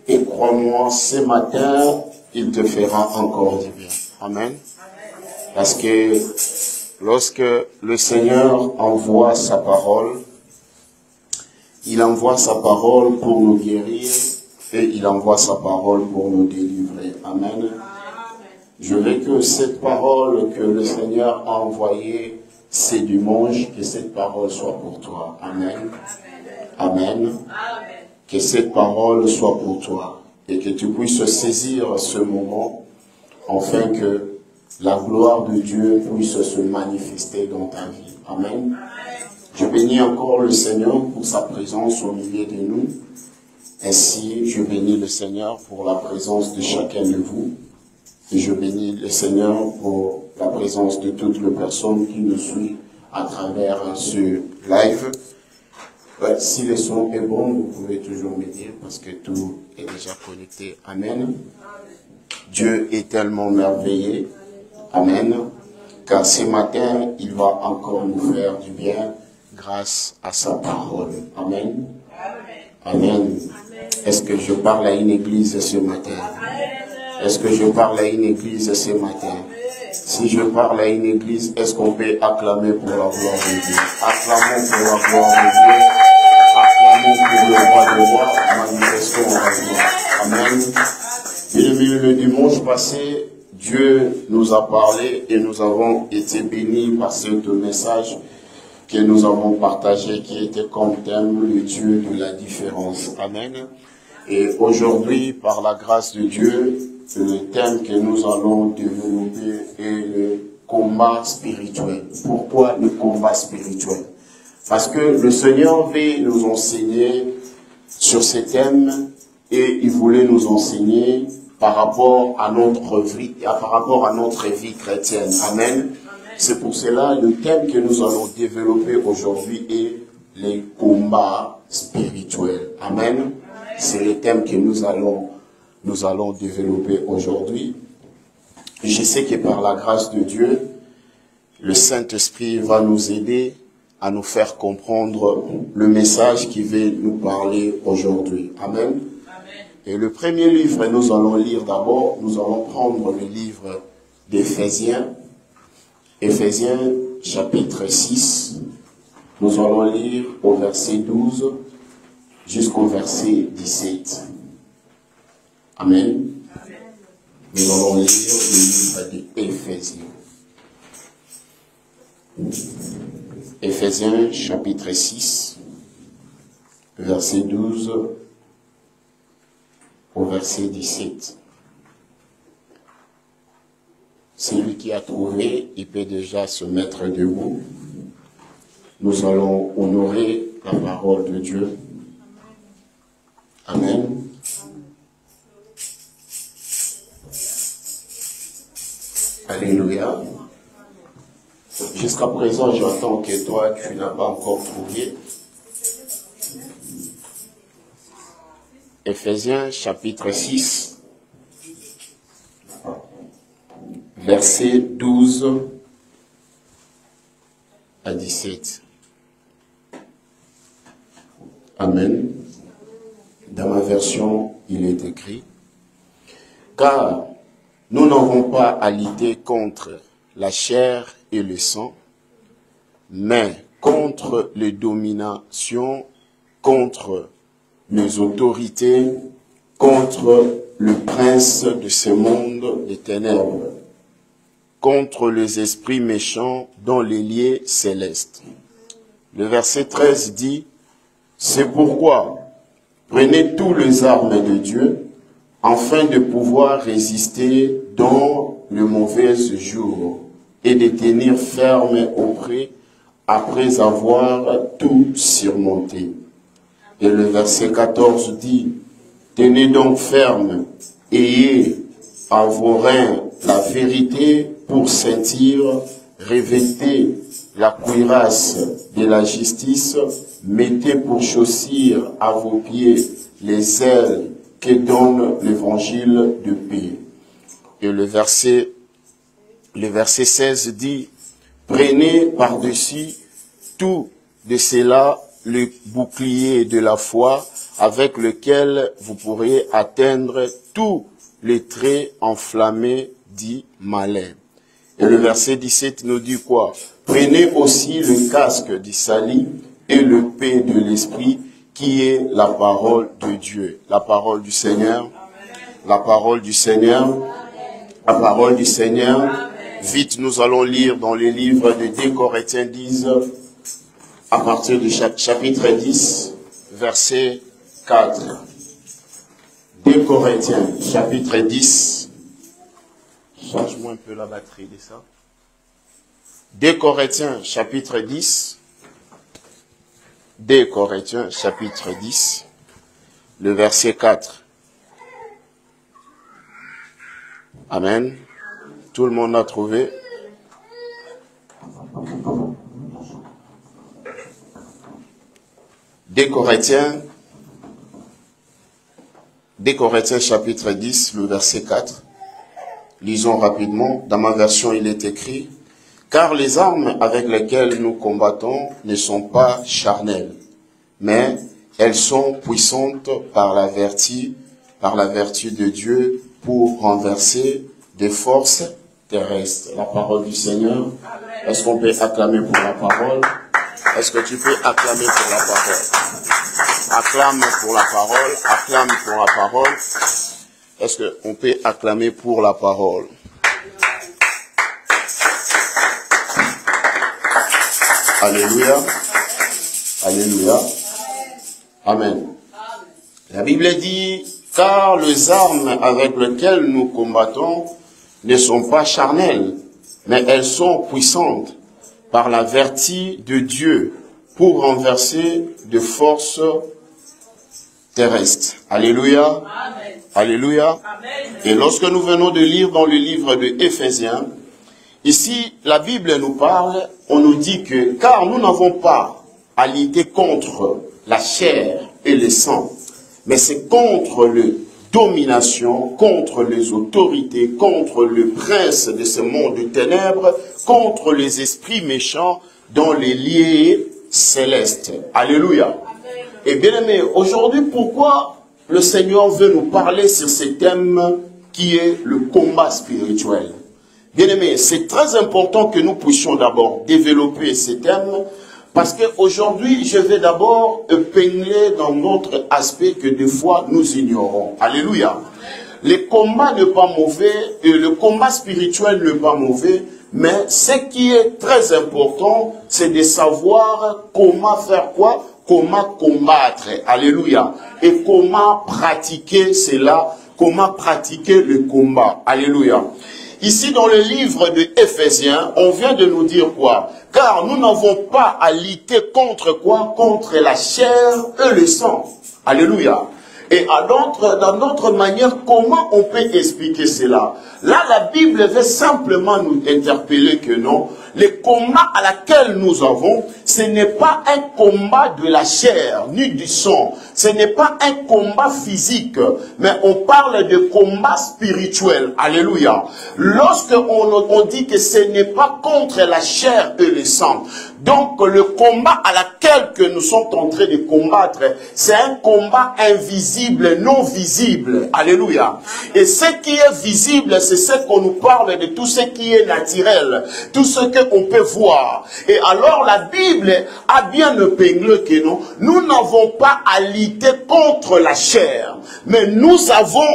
Et crois-moi, ce matin, il te fera encore du bien. Amen. Parce que lorsque le Seigneur envoie sa parole, il envoie sa parole pour nous guérir et il envoie sa parole pour nous délivrer. Amen. Je veux que cette parole que le Seigneur a envoyée ce dimanche, que cette parole soit pour toi. Amen. Amen. Que cette parole soit pour toi et que tu puisses saisir ce moment afin que la gloire de Dieu puisse se manifester dans ta vie. Amen. Je bénis encore le Seigneur pour sa présence au milieu de nous. Ainsi, je bénis le Seigneur pour la présence de chacun de vous. Et je bénis le Seigneur pour la présence de toutes les personnes qui nous suivent à travers ce live. Si le son est bon, vous pouvez toujours me dire parce que tout est déjà connecté. Amen. Dieu est tellement merveilleux. Amen. Car ce matin, il va encore nous faire du bien grâce à sa parole. Amen. Amen. Est-ce que je parle à une église ce matin? Est-ce que je parle à une église ce matin? Si je parle à une église, est-ce qu'on peut acclamer pour la gloire de Dieu? Acclamons pour la gloire de Dieu. Acclamons pour le roi des rois. Manifestons la gloire. Amen. Bien-aimés, le dimanche passé, Dieu nous a parlé et nous avons été bénis par ce message que nous avons partagé qui était comme thème le Dieu de la différence. Amen. Et aujourd'hui, par la grâce de Dieu, le thème que nous allons développer est le combat spirituel. Pourquoi le combat spirituel? Parce que le Seigneur veut nous enseigner sur ce thème et il voulait nous enseigner par rapport à notre vie chrétienne. Amen. C'est pour cela le thème que nous allons développer aujourd'hui est les combats spirituels. Amen. C'est le thème que nous allons développer aujourd'hui. Je sais que par la grâce de Dieu, le Saint-Esprit va nous aider à nous faire comprendre le message qui veut nous parler aujourd'hui. Amen. Et le premier livre, nous allons lire d'abord, nous allons prendre le livre d'Éphésiens. Éphésiens chapitre 6, nous allons lire au verset 12 jusqu'au verset 17. Amen. Nous allons lire le livre d'Éphésiens. Éphésiens chapitre 6, verset 12 au verset 17. Celui qui a trouvé, il peut déjà se mettre debout. Nous allons honorer la parole de Dieu. Amen. Alléluia. Jusqu'à présent, j'entends que toi, tu n'as pas encore trouvé. Éphésiens chapitre 6. Versets 12 à 17. Amen. Dans ma version, il est écrit: car nous n'avons pas à lutter contre la chair et le sang, mais contre les dominations, contre les autorités, contre le prince de ce monde des ténèbres, contre les esprits méchants dans les lieux célestes. Le verset 13 dit: c'est pourquoi prenez tous les armes de Dieu, afin de pouvoir résister dans le mauvais jour et de tenir ferme après avoir tout surmonté. Et le verset 14 dit: tenez donc ferme, ayez à vos reins la vérité pour ceinture, revêtez la cuirasse de la justice, mettez pour chaussures à vos pieds les ailes que donne l'évangile de paix. Et le verset 16 dit: prenez par-dessus tout de cela le bouclier de la foi avec lequel vous pourriez atteindre tous les traits enflammés dits malins. Et le verset 17 nous dit quoi? Prenez aussi le casque du salut et le paix de l'esprit qui est la parole de Dieu. La parole du Seigneur. La parole du Seigneur. La parole du Seigneur. Vite, nous allons lire dans les livres de 2 Corinthiens 10, à partir du chapitre 10, verset 4. 2 Corinthiens, chapitre 10. Change-moi un peu la batterie de ça. 2 Corinthiens, chapitre 10. 2 Corinthiens, chapitre 10, le verset 4. Amen. Tout le monde a trouvé. Deux Corinthiens chapitre 10, le verset 4. Lisons rapidement. Dans ma version, il est écrit: car les armes avec lesquelles nous combattons ne sont pas charnelles, mais elles sont puissantes par la vertu de Dieu pour renverser des forces terrestres. La parole du Seigneur. Est-ce qu'on peut acclamer pour la parole? Est-ce que tu peux acclamer pour la parole? Acclame pour la parole, acclame pour la parole. Est-ce qu'on peut acclamer pour la parole? Alléluia. Alléluia. Amen. La Bible dit, car les armes avec lesquelles nous combattons ne sont pas charnelles, mais elles sont puissantes par la vertu de Dieu pour renverser de forces terrestres. Alléluia. Amen. Alléluia. Amen. Et lorsque nous venons de lire dans le livre de Éphésiens, ici, la Bible nous parle, on nous dit que, car nous n'avons pas à lutter contre la chair et le sang, mais c'est contre le domination, contre les autorités, contre le prince de ce monde de ténèbres, contre les esprits méchants dans les lieux célestes. Alléluia. Amen. Et bien aimé, aujourd'hui, pourquoi le Seigneur veut nous parler sur ce thème qui est le combat spirituel? Bien aimé, c'est très important que nous puissions d'abord développer ce thème, parce qu'aujourd'hui, je vais d'abord épingler dans notre aspect que des fois nous ignorons. Alléluia. Le combat n'est pas mauvais, et le combat spirituel n'est pas mauvais, mais ce qui est très important, c'est de savoir comment faire quoi, comment combattre. Alléluia. Et comment pratiquer cela, comment pratiquer le combat. Alléluia. Ici, dans le livre de Éphésiens, on vient de nous dire quoi? Car nous n'avons pas à lutter contre quoi? Contre la chair et le sang. Alléluia. Et dans notre manière, comment on peut expliquer cela? Là, la Bible veut simplement nous interpeller que non, le combat à laquelle nous avons, ce n'est pas un combat de la chair, ni du sang. Ce n'est pas un combat physique, mais on parle de combat spirituel. Alléluia. Lorsque on dit que ce n'est pas contre la chair et le sang, donc le combat à laquelle que nous sommes en train de combattre, c'est un combat invisible, non visible. Alléluia. Et ce qui est visible, c'est ce qu'on nous parle de tout ce qui est naturel, tout ce qu'on peut voir. Et alors la Bible a bien épinglé que non, nous n'avons pas à lutter contre la chair, mais nous avons,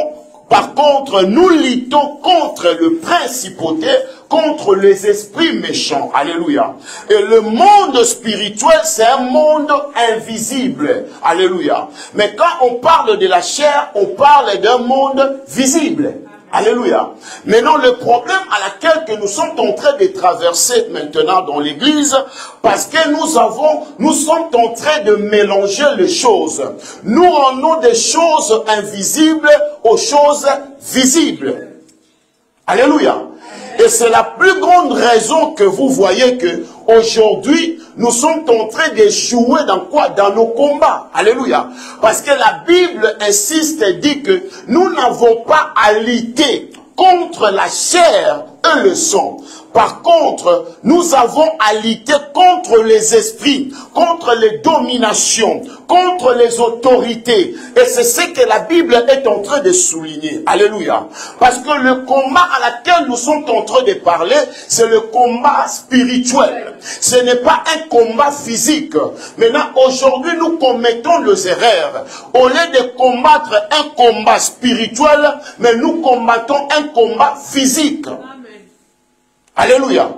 par contre, nous luttons contre le principauté, contre les esprits méchants. Alléluia. Et le monde spirituel, c'est un monde invisible. Alléluia. Mais quand on parle de la chair, on parle d'un monde visible. Alléluia. Maintenant, le problème à laquelle que nous sommes en train de traverser maintenant dans l'église, parce que nous sommes en train de mélanger les choses. Nous rendons des choses invisibles aux choses visibles. Alléluia. Et c'est la plus grande raison que vous voyez que aujourd'hui, nous sommes en train de jouer dans quoi? Dans nos combats. Alléluia. Parce que la Bible insiste et dit que nous n'avons pas à lutter contre la chair eux le sont. Par contre, nous avons à lutter contre les esprits, contre les dominations, contre les autorités. Et c'est ce que la Bible est en train de souligner. Alléluia. Parce que le combat à laquelle nous sommes en train de parler, c'est le combat spirituel. Ce n'est pas un combat physique. Maintenant, aujourd'hui, nous commettons les erreurs. Au lieu de combattre un combat spirituel, mais nous combattons un combat physique. Alléluia.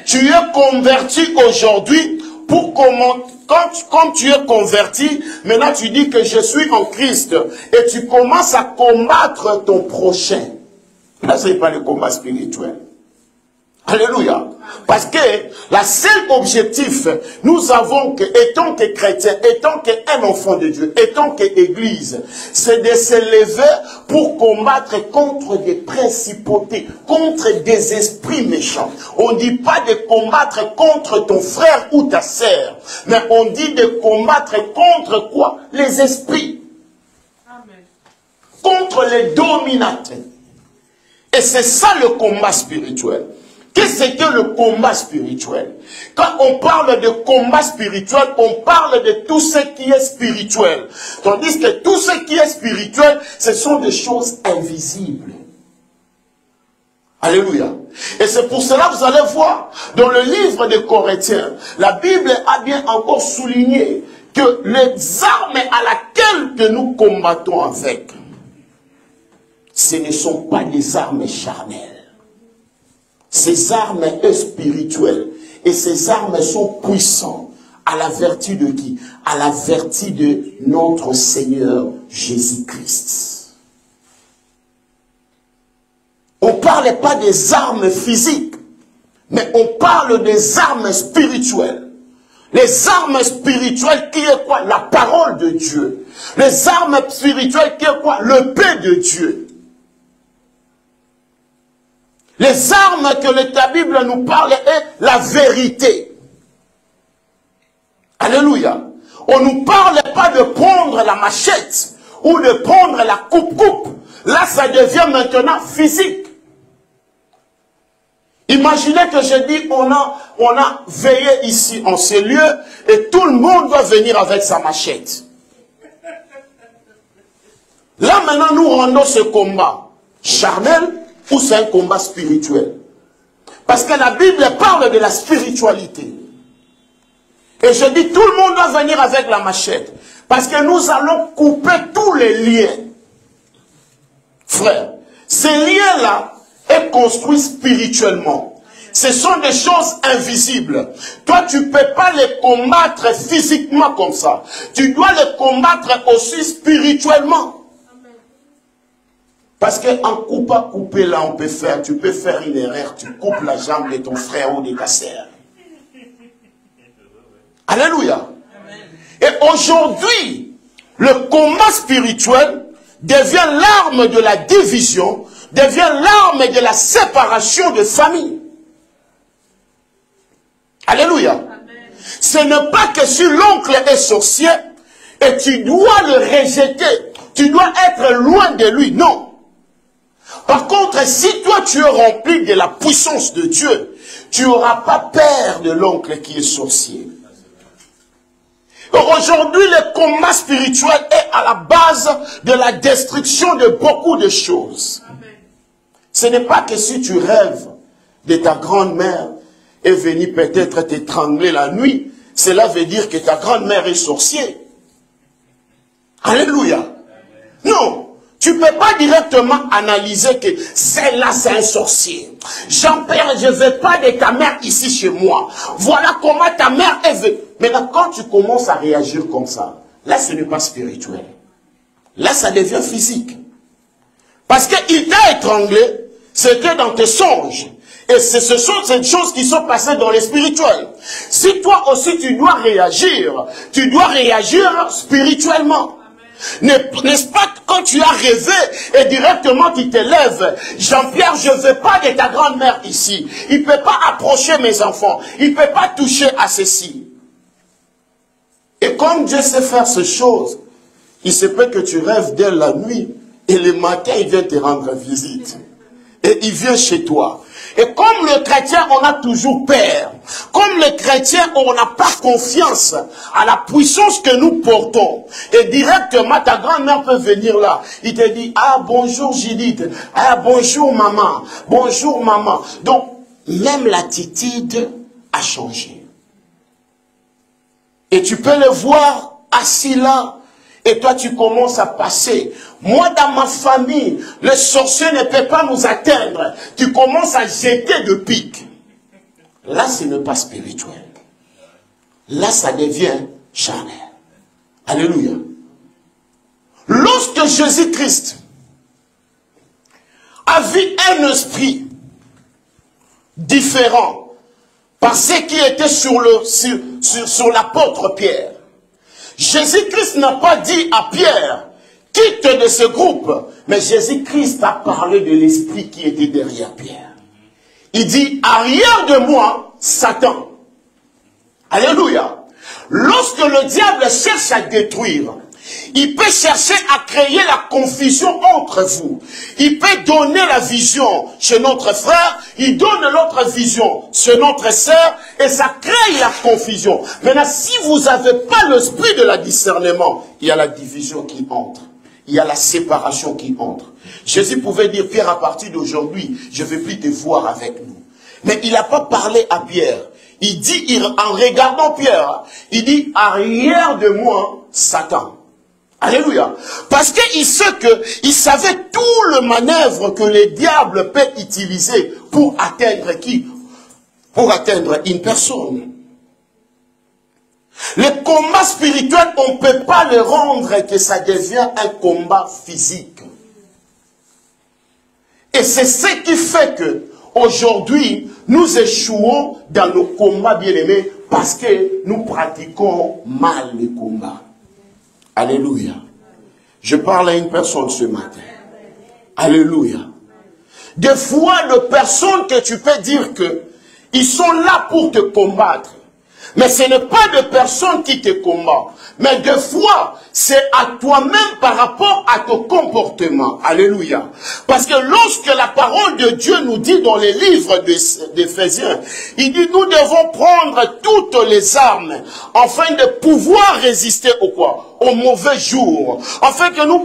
Tu es converti aujourd'hui pour comment, quand tu es converti, maintenant tu dis que je suis en Christ et tu commences à combattre ton prochain. Là, ce n'est pas le combat spirituel. Alléluia. Parce que la seule objectif, nous avons que, étant que chrétien, étant qu'un enfant de Dieu, étant qu'église, c'est de se lever pour combattre contre des principautés, contre des esprits méchants. On ne dit pas de combattre contre ton frère ou ta sœur, mais on dit de combattre contre quoi? Les esprits. Amen. Contre les dominateurs. Et c'est ça le combat spirituel. Qu'est-ce que le combat spirituel? Quand on parle de combat spirituel, on parle de tout ce qui est spirituel. Tandis que tout ce qui est spirituel, ce sont des choses invisibles. Alléluia. Et c'est pour cela que vous allez voir, dans le livre des Corinthiens, la Bible a bien encore souligné que les armes à laquelle que nous combattons avec, ce ne sont pas des armes charnelles. Ces armes sont spirituelles. Et ces armes sont puissantes. À la vertu de qui? À la vertu de notre Seigneur Jésus-Christ. On ne parle pas des armes physiques. Mais on parle des armes spirituelles. Les armes spirituelles qui est quoi? La parole de Dieu. Les armes spirituelles qui est quoi? Le paix de Dieu. Les armes que la Bible nous parle est la vérité. Alléluia. On ne nous parle pas de prendre la machette ou de prendre la coupe-coupe. Là, ça devient maintenant physique. Imaginez que je dis, on a veillé ici en ce lieu et tout le monde doit venir avec sa machette. Là, maintenant, nous rendons ce combat charnel ou c'est un combat spirituel. Parce que la Bible parle de la spiritualité. Et je dis, tout le monde doit venir avec la machette. Parce que nous allons couper tous les liens. Frère, ces liens-là sont construits spirituellement. Ce sont des choses invisibles. Toi, tu ne peux pas les combattre physiquement comme ça. Tu dois les combattre aussi spirituellement. Parce qu'en couper là, tu peux faire une erreur, tu coupes la jambe de ton frère ou de ta sœur. Alléluia. Et aujourd'hui, le combat spirituel devient l'arme de la division, devient l'arme de la séparation de famille. Alléluia. Ce n'est pas que si l'oncle est sorcier et tu dois le rejeter, tu dois être loin de lui, non. Par contre, si toi tu es rempli de la puissance de Dieu, tu n'auras pas peur de l'oncle qui est sorcier. Aujourd'hui, le combat spirituel est à la base de la destruction de beaucoup de choses. Ce n'est pas que si tu rêves de ta grand-mère est venue peut-être t'étrangler la nuit, cela veut dire que ta grand-mère est sorcier. Alléluia. Non. Tu ne peux pas directement analyser que celle-là, c'est un sorcier. Jean-Pierre, je ne veux pas de ta mère ici chez moi. Voilà comment ta mère est venue. Maintenant, quand tu commences à réagir comme ça, là, ce n'est pas spirituel. Là, ça devient physique. Parce qu'il t'a étranglé, c'était dans tes songes. Et ce sont ces choses qui sont passées dans le spirituel. Si toi aussi tu dois réagir spirituellement. N'est-ce pas quand tu as rêvé et directement tu te lèves, Jean-Pierre, je ne veux pas de ta grand-mère ici. Il ne peut pas approcher mes enfants. Il ne peut pas toucher à ceci. Et comme Dieu sait faire ces choses, il se peut que tu rêves dès la nuit et le matin il vient te rendre visite. Et il vient chez toi. Et comme le chrétien, on a toujours peur. Comme les chrétiens, on n'a pas confiance à la puissance que nous portons. Et directement, ta grand-mère peut venir là. Il te dit, ah bonjour Judith, ah bonjour maman, bonjour maman. Donc, même l'attitude a changé. Et tu peux le voir assis là. Et toi, tu commences à passer. Moi, dans ma famille, le sorcier ne peut pas nous atteindre. Tu commences à jeter de piques. Là, ce n'est pas spirituel. Là, ça devient charnel. Alléluia. Lorsque Jésus-Christ a vu un esprit différent par ce qui était sur l'apôtre Pierre, Jésus-Christ n'a pas dit à Pierre, quitte de ce groupe, mais Jésus-Christ a parlé de l'esprit qui était derrière Pierre. Il dit, arrière de moi, Satan. Alléluia. Lorsque le diable cherche à détruire, il peut chercher à créer la confusion entre vous. Il peut donner la vision chez notre frère, il donne l'autre vision chez notre sœur, et ça crée la confusion. Maintenant, si vous n'avez pas l'esprit de la discernement, il y a la division qui entre. Il y a la séparation qui entre. Jésus pouvait dire, Pierre, à partir d'aujourd'hui, je ne vais plus te voir avec nous. Mais il n'a pas parlé à Pierre. Il dit, en regardant Pierre, il dit, arrière de moi, Satan. Alléluia. Parce qu'il savait tout le manœuvre que le diable peut utiliser pour atteindre qui? Pour atteindre une personne. Le combat spirituel, on ne peut pas le rendre que ça devient un combat physique. Et c'est ce qui fait que aujourd'hui, nous échouons dans nos combats bien-aimés parce que nous pratiquons mal les combats. Alléluia. Je parle à une personne ce matin. Alléluia. Des fois, de personnes que tu peux dire que ils sont là pour te combattre. Mais ce n'est pas de personnes qui te combattent. Mais des fois, c'est à toi-même par rapport à ton comportement. Alléluia. Parce que lorsque la parole de Dieu nous dit dans les livres d'Éphésiens, il dit nous devons prendre toutes les armes afin de pouvoir résister au quoi? Au mauvais jour. Afin que nous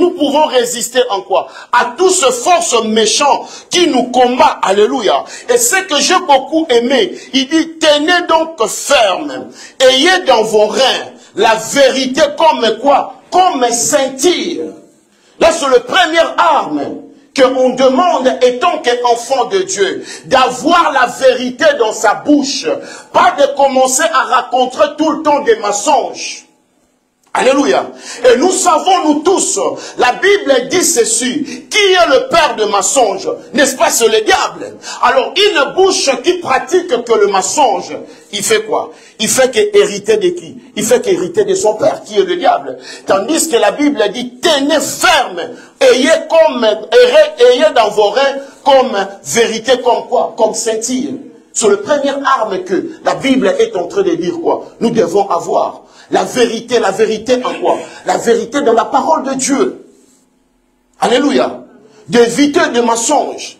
pouvons résister en quoi? À toutes ces forces méchantes qui nous combattent. Alléluia. Et ce que j'ai beaucoup aimé, il dit tenez donc ferme. Ayez dans vos reins la vérité comme quoi? Comme ceinture. Là, c'est la première arme qu'on demande, étant qu'enfant de Dieu, d'avoir la vérité dans sa bouche. Pas de commencer à raconter tout le temps des mensonges. Alléluia. Et nous savons, nous tous, la Bible dit ceci, qui est le père de mensonges? N'est-ce pas, c'est le diable? Alors, une bouche qui pratique que le mensonge, il fait quoi? Il fait qu'hériter de qui? Il fait qu'hériter de son père, qui est le diable. Tandis que la Bible dit, tenez ferme, ayez dans vos reins comme vérité, comme quoi? Comme ceinture. C'est la première arme que la Bible est en train de dire quoi? Nous devons avoir. La vérité en quoi? La vérité dans la parole de Dieu. Alléluia. D'éviter des mensonges.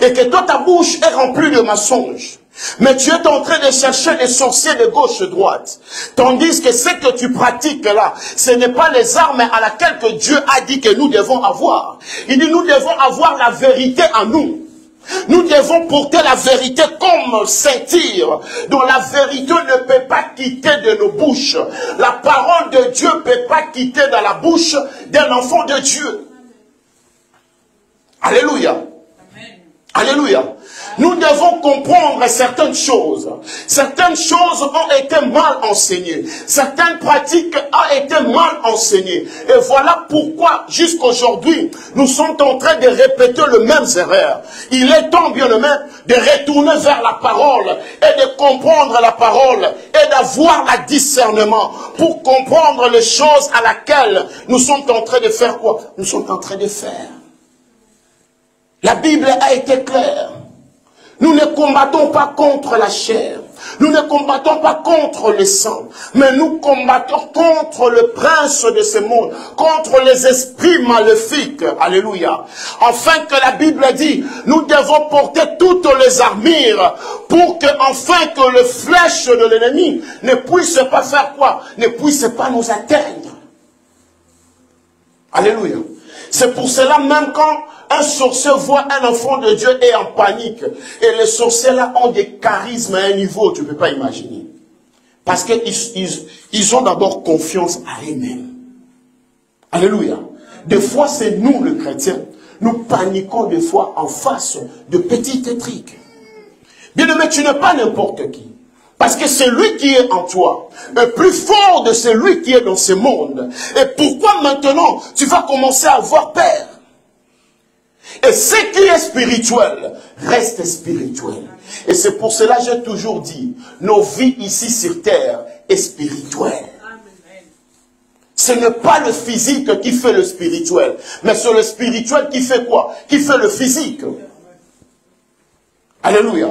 Et que toi, ta bouche est remplie de mensonges. Mais tu es en train de chercher des sorciers de gauche et droite. Tandis que ce que tu pratiques là, ce n'est pas les armes à laquelle que Dieu a dit que nous devons avoir. Il dit nous devons avoir la vérité en nous. Nous devons porter la vérité comme ceinture, dont la vérité ne peut pas quitter de nos bouches. La parole de Dieu ne peut pas quitter dans la bouche d'un enfant de Dieu. Alléluia. Amen. Alléluia. Nous devons comprendre certaines choses. Certaines choses ont été mal enseignées. Certaines pratiques ont été mal enseignées. Et voilà pourquoi, jusqu'aujourd'hui, nous sommes en train de répéter les mêmes erreurs. Il est temps, bien aimé, de retourner vers la parole et de comprendre la parole et d'avoir le discernement pour comprendre les choses à laquelle nous sommes en train de faire quoi? Nous sommes en train de faire. La Bible a été claire. Nous ne combattons pas contre la chair. Nous ne combattons pas contre les sang, mais nous combattons contre le prince de ce monde, contre les esprits maléfiques. Alléluia. Enfin que la Bible dit, nous devons porter toutes les armures pour que, enfin que le flèche de l'ennemi ne puisse pas faire quoi? Ne puisse pas nous atteindre. Alléluia. C'est pour cela même quand un sorcier voit un enfant de Dieu et en panique, et les sorciers là ont des charismes à un niveau, tu ne peux pas imaginer. Parce qu'ils ont d'abord confiance à eux-mêmes. Alléluia. Des fois, c'est nous, les chrétiens, nous paniquons des fois en face de petits trucs. Bien-aimé, tu n'es pas n'importe qui. Parce que celui qui est en toi est plus fort de celui qui est dans ce monde. Et pourquoi maintenant tu vas commencer à avoir peur? Et ce qui est spirituel reste spirituel. Et c'est pour cela que j'ai toujours dit, nos vies ici sur terre est spirituelle. Ce n'est pas le physique qui fait le spirituel, mais c'est le spirituel qui fait quoi? Qui fait le physique. Alléluia.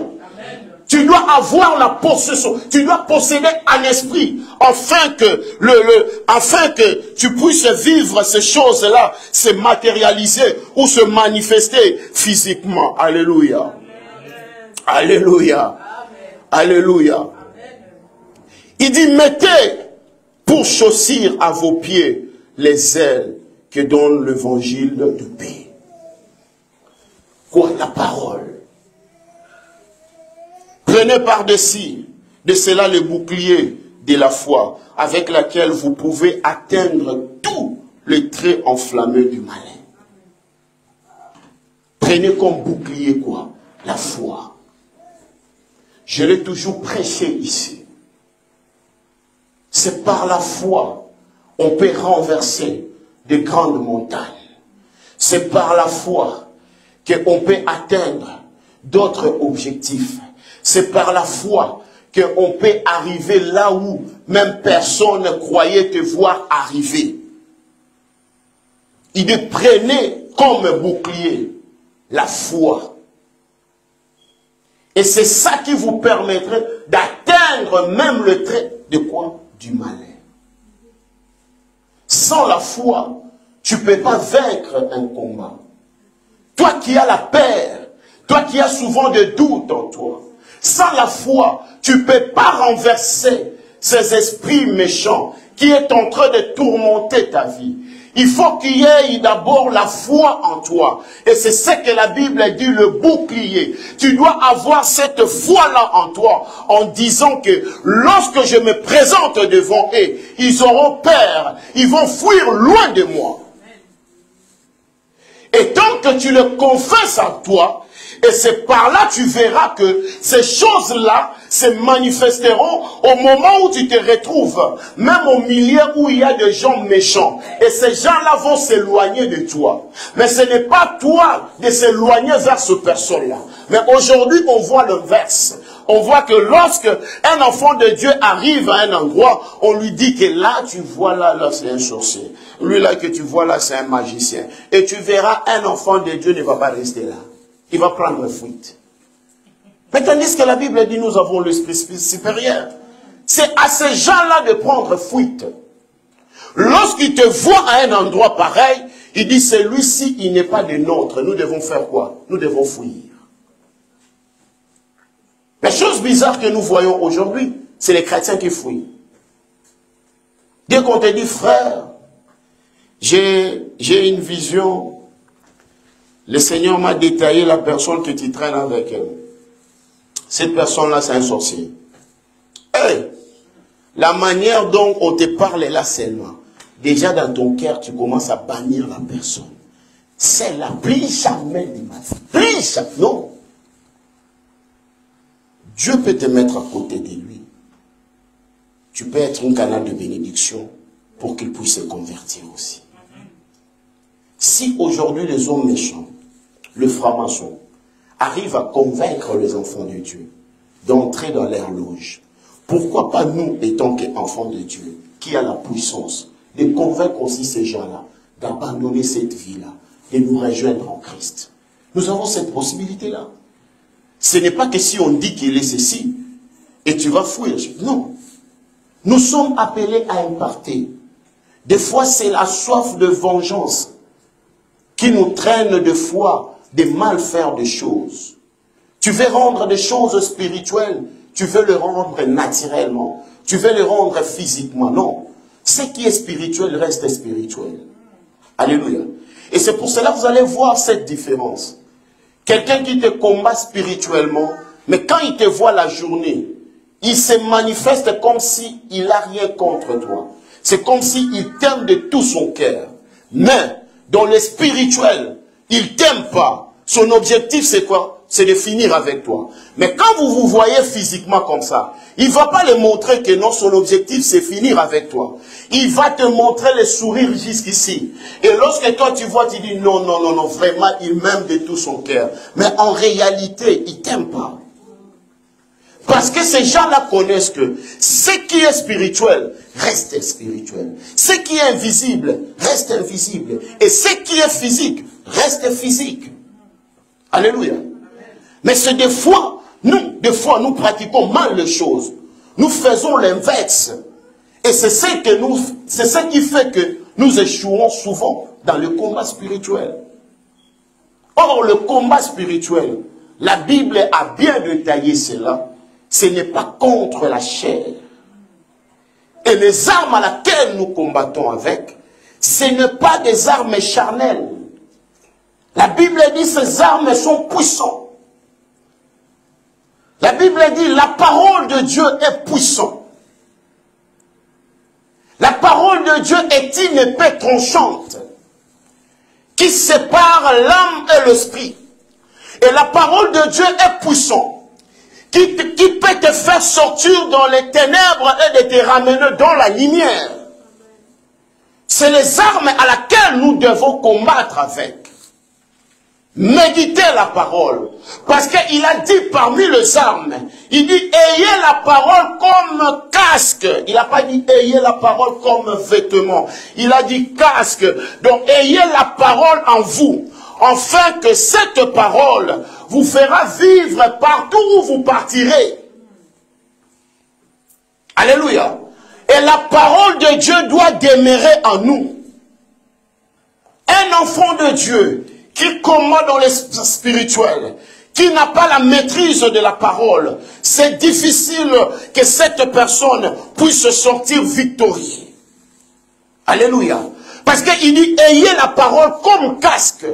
Tu dois avoir la possession, tu dois posséder un esprit, afin que tu puisses vivre ces choses-là, se matérialiser ou se manifester physiquement. Alléluia. Alléluia. Alléluia. Il dit, mettez pour chaussure à vos pieds les ailes que donne l'évangile de paix. Quoi? La parole. Prenez par-dessus de cela le bouclier de la foi, avec laquelle vous pouvez atteindre tous les traits enflammés du malin. Prenez comme bouclier quoi? La foi. Je l'ai toujours prêché ici. C'est par la foi on peut renverser de grandes montagnes. C'est par la foi qu'on peut atteindre d'autres objectifs. C'est par la foi qu'on peut arriver là où même personne ne croyait te voir arriver. Il est prenez comme bouclier la foi. Et c'est ça qui vous permettrait d'atteindre même le trait de quoi? Du malin. Sans la foi, tu ne peux pas vaincre un combat. Toi qui as la peur, toi qui as souvent des doutes en toi, sans la foi, tu ne peux pas renverser ces esprits méchants qui est en train de tourmenter ta vie. Il faut qu'il y ait d'abord la foi en toi. Et c'est ce que la Bible dit, le bouclier. Tu dois avoir cette foi-là en toi, en disant que lorsque je me présente devant eux, ils auront peur, ils vont fuir loin de moi. Et tant que tu le confesses en toi, et c'est par là tu verras que ces choses-là se manifesteront au moment où tu te retrouves, même au milieu où il y a des gens méchants. Et ces gens-là vont s'éloigner de toi. Mais ce n'est pas toi de s'éloigner vers cette personne-là. Mais aujourd'hui, on voit l'inverse. On voit que lorsque un enfant de Dieu arrive à un endroit, on lui dit que là, tu vois là c'est un sorcier. Lui là que tu vois là, c'est un magicien. Et tu verras, un enfant de Dieu ne va pas rester là. Il va prendre fuite. Mais tandis que la Bible dit, nous avons l'esprit supérieur. C'est à ces gens-là de prendre fuite. Lorsqu'il te voit à un endroit pareil, il dit, celui-ci, il n'est pas des nôtres. Nous devons faire quoi? Nous devons fuir. La chose bizarre que nous voyons aujourd'hui, c'est les chrétiens qui fuient. Dès qu'on te dit, frère, j'ai une vision, le Seigneur m'a détaillé la personne que tu traînes avec elle. Cette personne-là, c'est un sorcier. Hey, la manière dont on te parle là seulement, déjà dans ton cœur, tu commences à bannir la personne. Celle-là, plus jamais de ma vie. Plus jamais, non. Dieu peut te mettre à côté de lui. Tu peux être un canal de bénédiction pour qu'il puisse se convertir aussi. Si aujourd'hui les hommes méchants, le franc-maçon, arrivent à convaincre les enfants de Dieu d'entrer dans leur loge, pourquoi pas nous, étant qu'enfants de Dieu, qui a la puissance de convaincre aussi ces gens-là d'abandonner cette vie-là, de nous rejoindre en Christ? Nous avons cette possibilité-là. Ce n'est pas que si on dit qu'il est ceci, et tu vas fuir. Non. Nous sommes appelés à imparter. Des fois, c'est la soif de vengeance qui nous traîne de fois de mal faire des choses. Tu veux rendre des choses spirituelles, tu veux le rendre naturellement, tu veux le rendre physiquement. Non. Ce qui est spirituel reste spirituel. Alléluia. Et c'est pour cela que vous allez voir cette différence. Quelqu'un qui te combat spirituellement, mais quand il te voit la journée, il se manifeste comme s'il n'a rien contre toi. C'est comme s'il t'aime de tout son cœur. Mais, dans le spirituel, il ne t'aime pas. Son objectif, c'est quoi? C'est de finir avec toi. Mais quand vous vous voyez physiquement comme ça, il ne va pas le montrer que non, son objectif, c'est finir avec toi. Il va te montrer le sourire jusqu'ici. Et lorsque toi, tu vois, tu dis non, non, non, non, vraiment, il m'aime de tout son cœur. Mais en réalité, il ne t'aime pas. Parce que ces gens-là connaissent que ce qui est spirituel reste spirituel. Ce qui est invisible reste invisible. Et ce qui est physique reste physique. Alléluia. Mais c'est des fois, nous pratiquons mal les choses. Nous faisons l'inverse. Et c'est ce qui fait que nous échouons souvent dans le combat spirituel. Or, le combat spirituel, la Bible a bien détaillé cela. Ce n'est pas contre la chair. Et les armes à laquelle nous combattons avec, ce n'est pas des armes charnelles. La Bible dit que ces armes sont puissantes. La Bible dit la parole de Dieu est puissante. La parole de Dieu est une épée tranchante qui sépare l'âme et l'esprit. Et la parole de Dieu est puissante. Qui peut te faire sortir dans les ténèbres et de te ramener dans la lumière. C'est les armes à laquelle nous devons combattre avec. Méditez la parole. Parce qu'il a dit parmi les armes, il dit ayez la parole comme casque. Il n'a pas dit ayez la parole comme vêtement. Il a dit casque. Donc ayez la parole en vous. Afin que cette parole vous fera vivre partout où vous partirez. Alléluia. Et la parole de Dieu doit demeurer en nous. Un enfant de Dieu qui combat dans le spirituel, qui n'a pas la maîtrise de la parole, c'est difficile que cette personne puisse sortir victorieux. Alléluia. Parce qu'il dit, ayez la parole comme casque.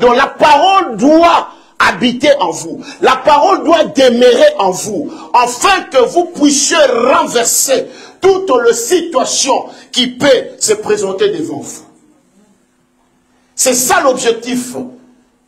Donc la parole doit habiter en vous. La parole doit demeurer en vous. Afin que vous puissiez renverser toute la situation qui peut se présenter devant vous. C'est ça l'objectif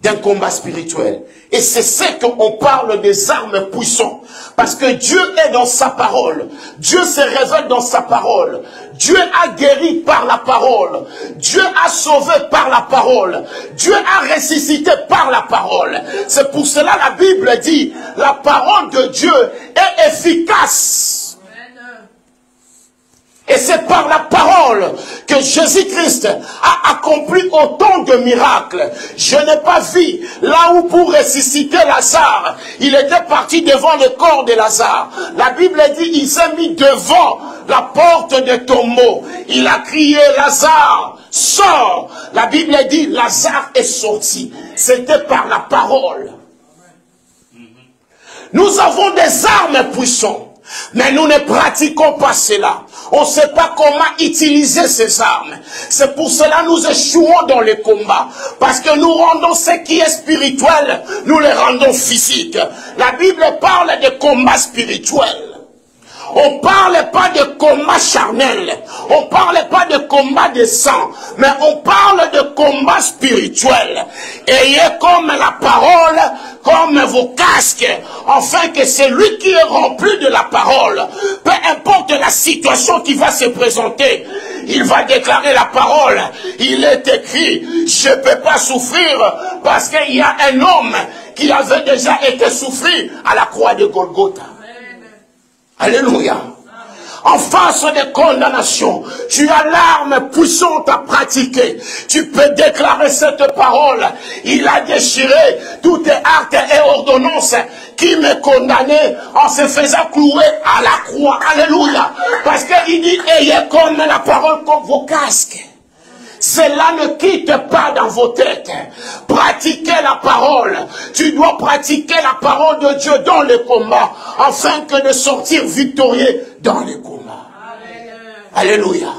d'un combat spirituel. Et c'est ce qu'on parle des armes puissantes. Parce que Dieu est dans sa parole. Dieu se révèle dans sa parole. Dieu a guéri par la parole. Dieu a sauvé par la parole. Dieu a ressuscité par la parole. C'est pour cela la Bible dit, la parole de Dieu est efficace. Et c'est par la parole que Jésus-Christ a accompli autant de miracles. Je n'ai pas vu là où pour ressusciter Lazare, il était parti devant le corps de Lazare. La Bible dit, il s'est mis devant la porte de tombeau. Il a crié, Lazare, sors. La Bible dit, Lazare est sorti. C'était par la parole. Nous avons des armes puissantes. Mais nous ne pratiquons pas cela. On ne sait pas comment utiliser ces armes. C'est pour cela que nous échouons dans les combats. Parce que nous rendons ce qui est spirituel, nous le rendons physique. La Bible parle de combat spirituel. On ne parle pas de combat charnel. On ne parle pas de combat de sang. Mais on parle de combat spirituel. Ayez comme la parole, comme vos casques. Afin que celui qui est rempli de la parole, peu importe la situation qui va se présenter, il va déclarer la parole. Il est écrit, je ne peux pas souffrir parce qu'il y a un homme qui avait déjà été souffert à la croix de Golgotha. Alléluia. en face des condamnations, tu as l'arme puissante à pratiquer. Tu peux déclarer cette parole. Il a déchiré toutes les actes et ordonnances qui me condamnaient en se faisant clouer à la croix. Alléluia. Parce qu'il dit, ayez comme la parole comme vos casques. Cela ne quitte pas dans vos têtes. Pratiquez la parole. Tu dois pratiquer la parole de Dieu dans les combats, afin que de sortir victorieux dans les combats. Alléluia.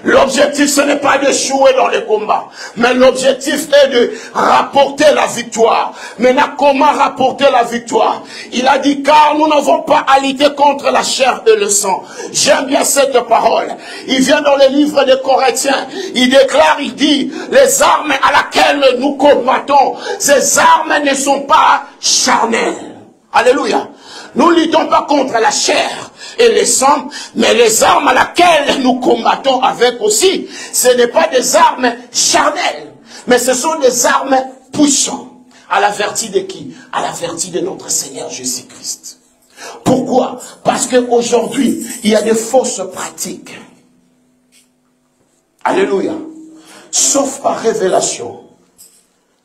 L'objectif, ce n'est pas d'échouer dans les combats, mais l'objectif est de rapporter la victoire. Maintenant, comment rapporter la victoire? Il a dit, car nous n'avons pas à lutter contre la chair et le sang. J'aime bien cette parole. Il vient dans le livre des Corinthiens. Il déclare, il dit, les armes à laquelle nous combattons, ces armes ne sont pas charnelles. Alléluia. Nous ne luttons pas contre la chair et le sang, mais les armes à laquelle nous combattons avec aussi, ce n'est pas des armes charnelles, mais ce sont des armes puissantes. À la vertu de qui? À la vertu de notre Seigneur Jésus-Christ. Pourquoi? Parce qu'aujourd'hui, il y a des fausses pratiques. Alléluia. Sauf par révélation,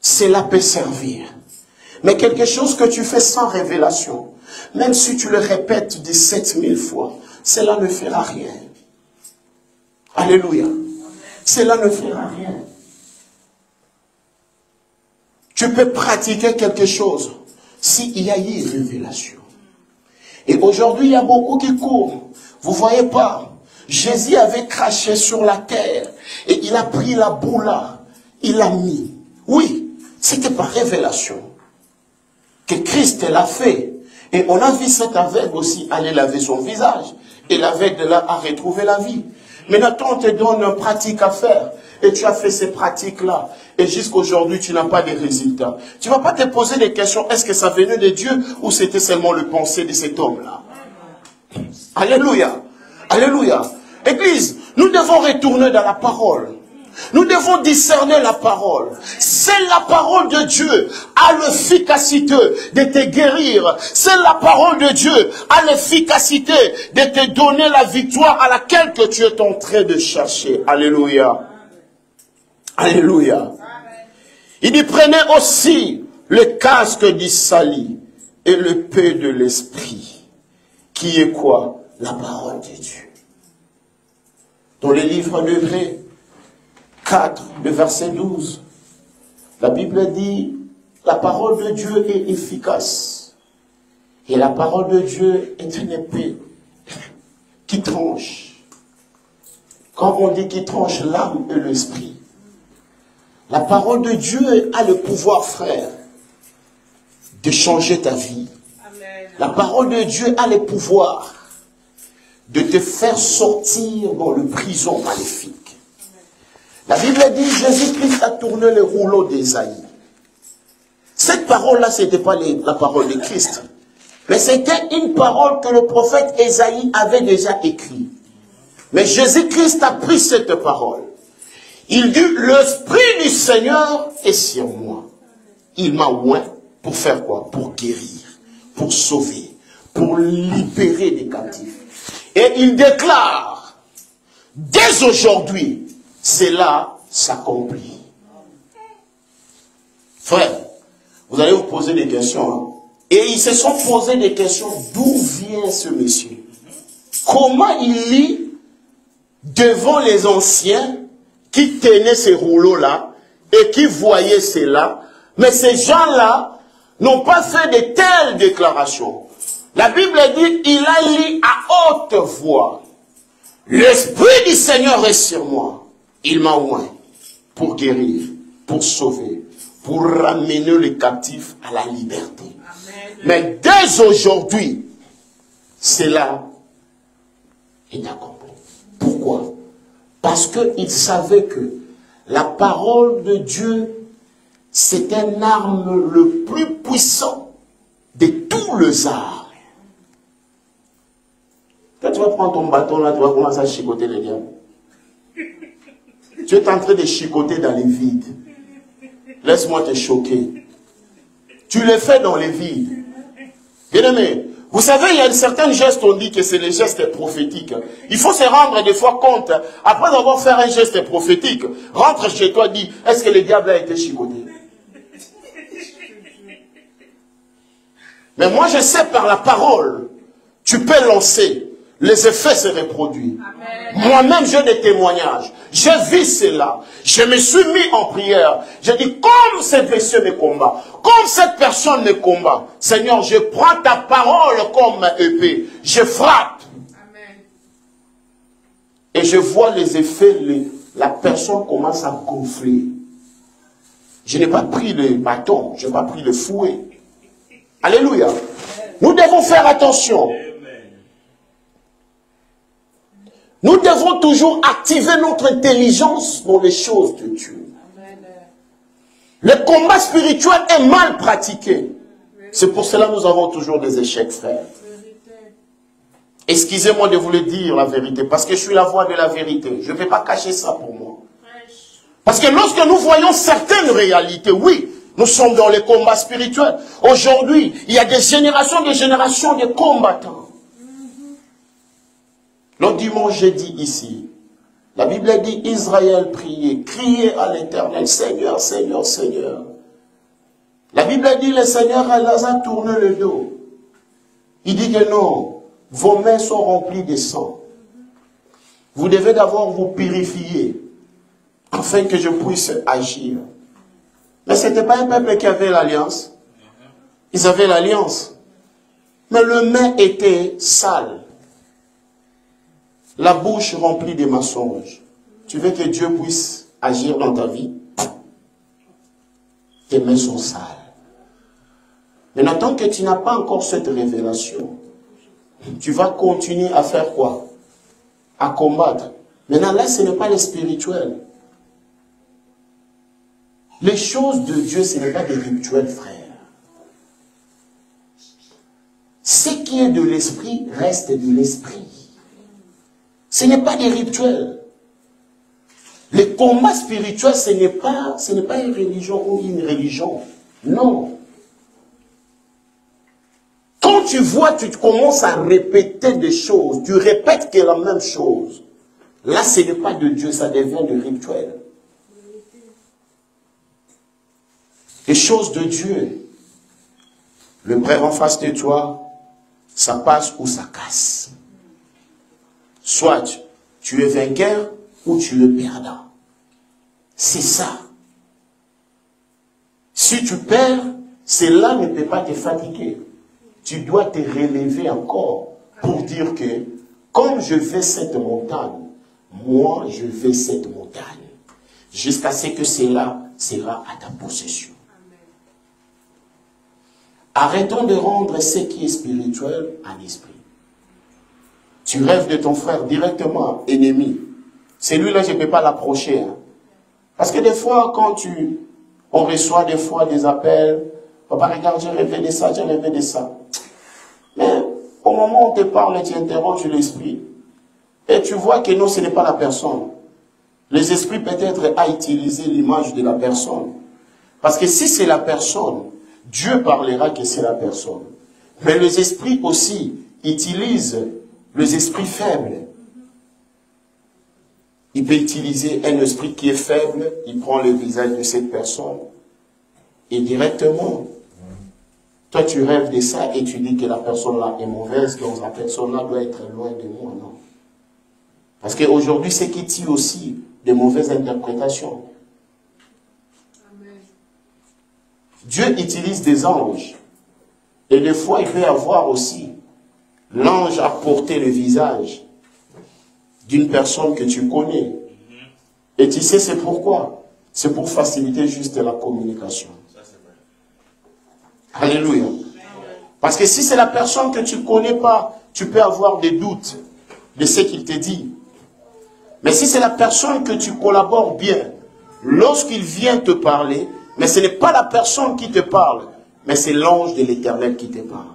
cela peut servir. Mais quelque chose que tu fais sans révélation, même si tu le répètes 17 000 fois, cela ne fera rien. Alléluia. Cela ne fera rien. Tu peux pratiquer quelque chose s'il y a eu révélation. Et aujourd'hui, il y a beaucoup qui courent. Vous ne voyez pas. Jésus avait craché sur la terre et il a pris la boule là. Il l'a mis. Oui, c'était par révélation que Christ l'a fait. Et on a vu cet aveugle aussi aller laver son visage. Et l'aveugle là a retrouvé la vie. Maintenant, on te donne une pratique à faire. Et tu as fait ces pratiques-là. Et jusqu'à aujourd'hui, tu n'as pas de résultats. Tu ne vas pas te poser des questions. Est-ce que ça venait de Dieu ou c'était seulement le pensée de cet homme-là? Alléluia. Alléluia. Église, nous devons retourner dans la parole. Nous devons discerner la parole. C'est la parole de Dieu a l'efficacité de te guérir. C'est la parole de Dieu a l'efficacité de te donner la victoire à laquelle que tu es en train de chercher. Alléluia. Alléluia. Il dit, prenez aussi le casque du salut et l'épée de l'esprit. Qui est quoi? La parole de Dieu. Dans le livre d'Hébreux 4, le verset 12, la Bible dit, la parole de Dieu est efficace. Et la parole de Dieu est une épée qui tranche. Quand on dit qui tranche l'âme et l'esprit, la parole de Dieu a le pouvoir, frère, de changer ta vie. Amen. La parole de Dieu a le pouvoir de te faire sortir dans le prison maléfique. La Bible dit, Jésus-Christ a tourné le rouleau d'Ésaïe. Cette parole-là, ce n'était pas la parole de Christ. Mais c'était une parole que le prophète Ésaïe avait déjà écrite. Mais Jésus-Christ a pris cette parole. Il dit, l'Esprit du Seigneur est sur moi. Il m'a oint pour faire quoi? Pour guérir, pour sauver, pour libérer des captifs. Et il déclare, dès aujourd'hui, cela s'accomplit. Frère, vous allez vous poser des questions. Hein? Et ils se sont posé des questions. D'où vient ce monsieur? Comment il lit devant les anciens qui tenaient ces rouleaux-là et qui voyaient cela? Mais ces gens-là n'ont pas fait de telles déclarations. La Bible dit, il a lu à haute voix. L'Esprit du Seigneur est sur moi. Il m'a oint pour guérir, pour sauver, pour ramener les captifs à la liberté. Amen. Mais dès aujourd'hui, cela est accompli. Pourquoi? Parce qu'il savait que la parole de Dieu, c'est une arme le plus puissant de tous les arts. Quand tu vas prendre ton bâton là, tu vas commencer à chicoter les diables. Tu es en train de chicoter dans les vides. Laisse-moi te choquer. Tu le fais dans les vides. Bien aimé, Vous savez, il y a certains gestes, on dit que c'est les gestes prophétiques. Il faut se rendre des fois compte, après avoir fait un geste prophétique, rentre chez toi, dis, est-ce que le diable a été chicoté? Mais moi je sais par la parole, tu peux lancer, les effets se reproduisent. Moi-même j'ai des témoignages, j'ai vu cela, je me suis mis en prière, j'ai dit comme ce monsieur me combat, comme cette personne me combat, Seigneur je prends ta parole comme épée, je frappe. Amen. Et je vois les effets, la personne commence à gonfler. Je n'ai pas pris le bâton, je n'ai pas pris le fouet. Alléluia. Nous devons faire attention. Nous devons toujours activer notre intelligence dans les choses de Dieu. Le combat spirituel est mal pratiqué. C'est pour cela que nous avons toujours des échecs, frères. Excusez-moi de vous le dire, la vérité, parce que je suis la voix de la vérité. Je ne vais pas cacher ça pour moi. Parce que lorsque nous voyons certaines réalités, oui, nous sommes dans les combats spirituels. Aujourd'hui, il y a des générations de combattants. L'autre dimanche, j'ai dit ici, la Bible dit, Israël priait, criait à l'Éternel, Seigneur, Seigneur, Seigneur. La Bible dit, le Seigneur les a tourné le dos. Il dit que non, vos mains sont remplies de sang. Vous devez d'abord vous purifier, afin que je puisse agir. Mais ce n'était pas un peuple qui avait l'alliance. Ils avaient l'alliance. Mais le main était sale. La bouche remplie de mensonges. Tu veux que Dieu puisse agir dans ta vie? Tes mains sont sales. Maintenant, tant que tu n'as pas encore cette révélation, tu vas continuer à faire quoi? À combattre. Maintenant, là, ce n'est pas le spirituel. Les choses de Dieu, ce n'est pas des rituels, frère. Ce qui est de l'esprit reste de l'esprit. Ce n'est pas des rituels. Le combat spirituel, ce n'est pas une religion ou une religion. Non. Quand tu vois, tu commences à répéter des choses, tu répètes que la même chose. Là, ce n'est pas de Dieu, ça devient de rituel. Les choses de Dieu, le frère en face de toi, ça passe ou ça casse. Soit tu es vainqueur ou tu es perdant. C'est ça. Si tu perds, cela ne peut pas te fatiguer. Tu dois te relever encore pour dire que comme je fais cette montagne, moi je fais cette montagne. Jusqu'à ce que cela sera à ta possession. Arrêtons de rendre ce qui est spirituel en esprit. Tu rêves de ton frère directement, ennemi. Celui-là, je ne peux pas l'approcher. Hein. Parce que des fois, quand on reçoit des fois des appels, papa, regarde, j'ai rêvé de ça, j'ai rêvé de ça. Mais au moment où on te parle, tu interroges l'esprit. Et tu vois que non, ce n'est pas la personne. Les esprits peut-être à utiliser l'image de la personne. Parce que si c'est la personne, Dieu parlera que c'est la personne. Mais les esprits aussi utilisent les esprits faibles. Il peut utiliser un esprit qui est faible, il prend le visage de cette personne et directement, toi tu rêves de ça et tu dis que la personne là est mauvaise, donc la personne là doit être loin de moi, non. Parce qu'aujourd'hui, c'est qui tue aussi de mauvaises interprétations. Dieu utilise des anges. Et des fois, il peut y avoir aussi l'ange à porter le visage d'une personne que tu connais. Et tu sais, c'est pourquoi? C'est pour faciliter juste la communication. Alléluia. Parce que si c'est la personne que tu ne connais pas, tu peux avoir des doutes de ce qu'il te dit. Mais si c'est la personne que tu collabores bien, lorsqu'il vient te parler, mais ce n'est pas la personne qui te parle, mais c'est l'ange de l'Éternel qui te parle.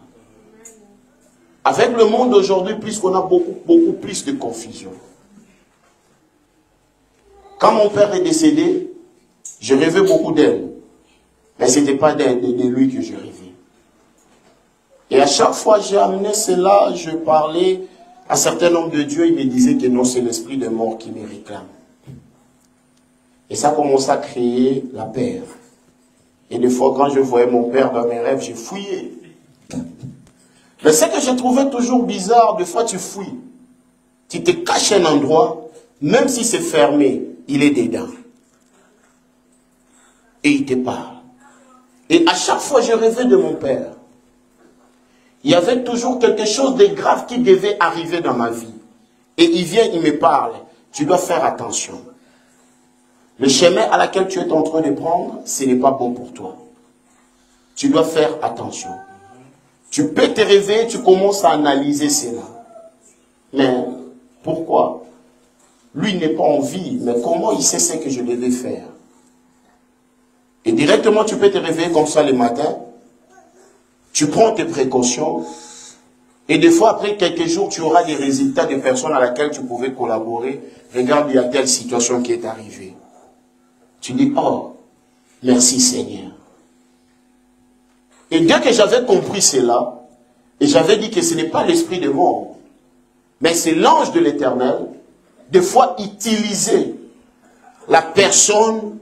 Avec le monde d'aujourd'hui, puisqu'on a beaucoup plus de confusion. Quand mon père est décédé, je rêvais beaucoup d'elle. Mais ce n'était pas de lui que je rêvais. Et à chaque fois j'ai amené cela, je parlais à certains hommes de Dieu, ils me disaient que non, c'est l'esprit de mort qui me réclame. Et ça commence à créer la peur. Et des fois, quand je voyais mon père dans mes rêves, j'ai fouillé. Mais ce que je trouvais toujours bizarre, des fois tu fouilles. Tu te caches un endroit, même si c'est fermé, il est dedans. Et il te parle. Et à chaque fois, je rêvais de mon père. Il y avait toujours quelque chose de grave qui devait arriver dans ma vie. Et il vient, il me parle. Tu dois faire attention. Le chemin à laquelle tu es en train de prendre, ce n'est pas bon pour toi. Tu dois faire attention. Tu peux te réveiller, tu commences à analyser cela. Mais pourquoi? Lui n'est pas en vie, mais comment il sait ce que je devais faire? Et directement, tu peux te réveiller comme ça le matin. Tu prends tes précautions. Et des fois, après quelques jours, tu auras des résultats de personnes à laquelle tu pouvais collaborer. Regarde, il y a telle situation qui est arrivée. Tu dis, oh, merci Seigneur. Et dès que j'avais compris cela, et j'avais dit que ce n'est pas l'esprit de mort, mais c'est l'ange de l'Éternel, des fois utiliser la personne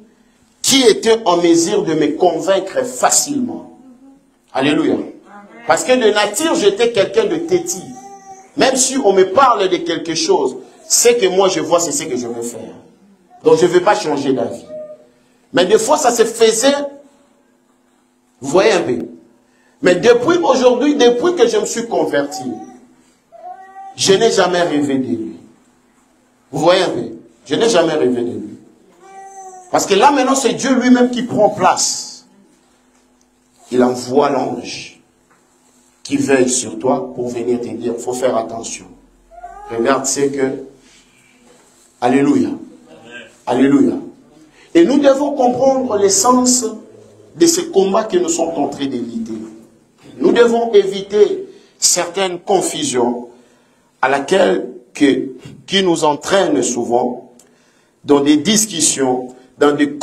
qui était en mesure de me convaincre facilement. Alléluia. Parce que de nature, j'étais quelqu'un de têtu. Même si on me parle de quelque chose, ce que moi je vois, c'est ce que je veux faire. Donc je ne veux pas changer d'avis. Mais des fois, ça se faisait, vous voyez un peu. Mais depuis aujourd'hui, depuis que je me suis converti, je n'ai jamais rêvé de lui. Vous voyez un peu. Je n'ai jamais rêvé de lui. Parce que là maintenant, c'est Dieu lui-même qui prend place. Il envoie l'ange qui veille sur toi pour venir te dire, il faut faire attention. Regarde, c'est que, alléluia, alléluia. Et nous devons comprendre l'essence de ce combat que nous sommes en train d'éviter. Nous devons éviter certaines confusions à laquelle qui nous entraînent souvent dans des discussions, dans des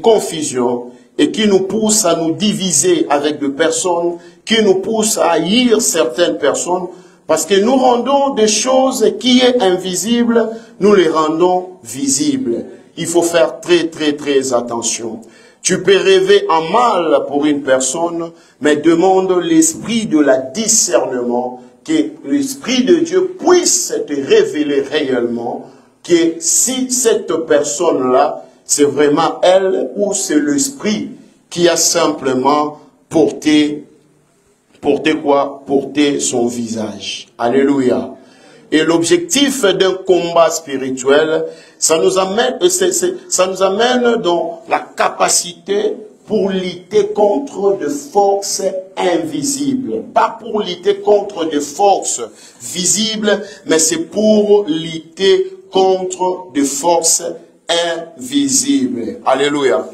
confusions et qui nous poussent à nous diviser avec des personnes, qui nous poussent à haïr certaines personnes parce que nous rendons des choses qui sont invisibles, nous les rendons visibles. Il faut faire très très très attention. Tu peux rêver en mal pour une personne, mais demande l'esprit de la discernement, que l'esprit de Dieu puisse te révéler réellement, que si cette personne-là, c'est vraiment elle ou c'est l'esprit qui a simplement porté quoi? Porté son visage. Alléluia. Et l'objectif d'un combat spirituel, ça nous amène dans la capacité pour lutter contre des forces invisibles. Pas pour lutter contre des forces visibles, mais c'est pour lutter contre des forces invisibles. Alléluia.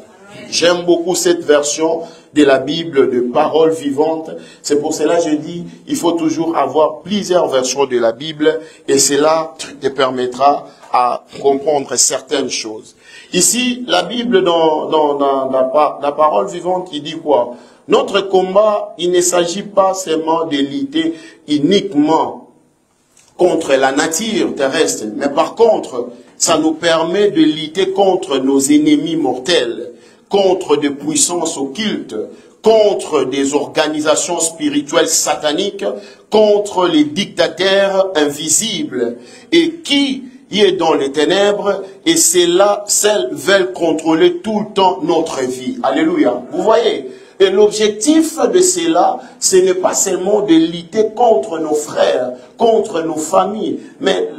J'aime beaucoup cette version de la Bible de Parole vivante. C'est pour cela que je dis, il faut toujours avoir plusieurs versions de la Bible et cela te permettra à comprendre certaines choses. Ici, la Bible dans la Parole vivante, il dit quoi? Notre combat, il ne s'agit pas seulement de lutter uniquement contre la nature terrestre, mais par contre, ça nous permet de lutter contre nos ennemis mortels, contre des puissances occultes, contre des organisations spirituelles sataniques, contre les dictateurs invisibles, et qui est dans les ténèbres, et c'est là, celles veulent contrôler tout le temps notre vie. Alléluia. Vous voyez? Et l'objectif de cela, ce n'est pas seulement de lutter contre nos frères, contre nos familles, mais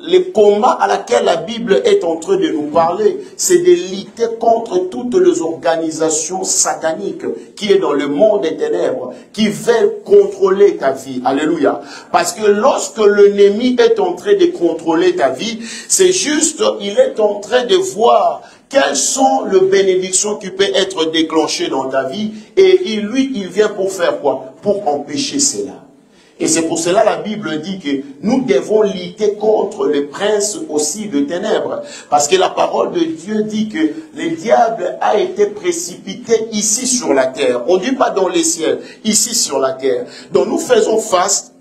le combat à laquelle la Bible est en train de nous parler, c'est de lutter contre toutes les organisations sataniques qui est dans le monde des ténèbres, qui veulent contrôler ta vie. Alléluia. Parce que lorsque l'ennemi est en train de contrôler ta vie, c'est juste, il est en train de voir quelles sont les bénédictions qui peuvent être déclenchées dans ta vie, et lui, il vient pour faire quoi? Pour empêcher cela. Et c'est pour cela la Bible dit que nous devons lutter contre les princes aussi de ténèbres. Parce que la parole de Dieu dit que le diable a été précipité ici sur la terre. On ne dit pas dans les ciels, ici sur la terre. Donc nous faisons face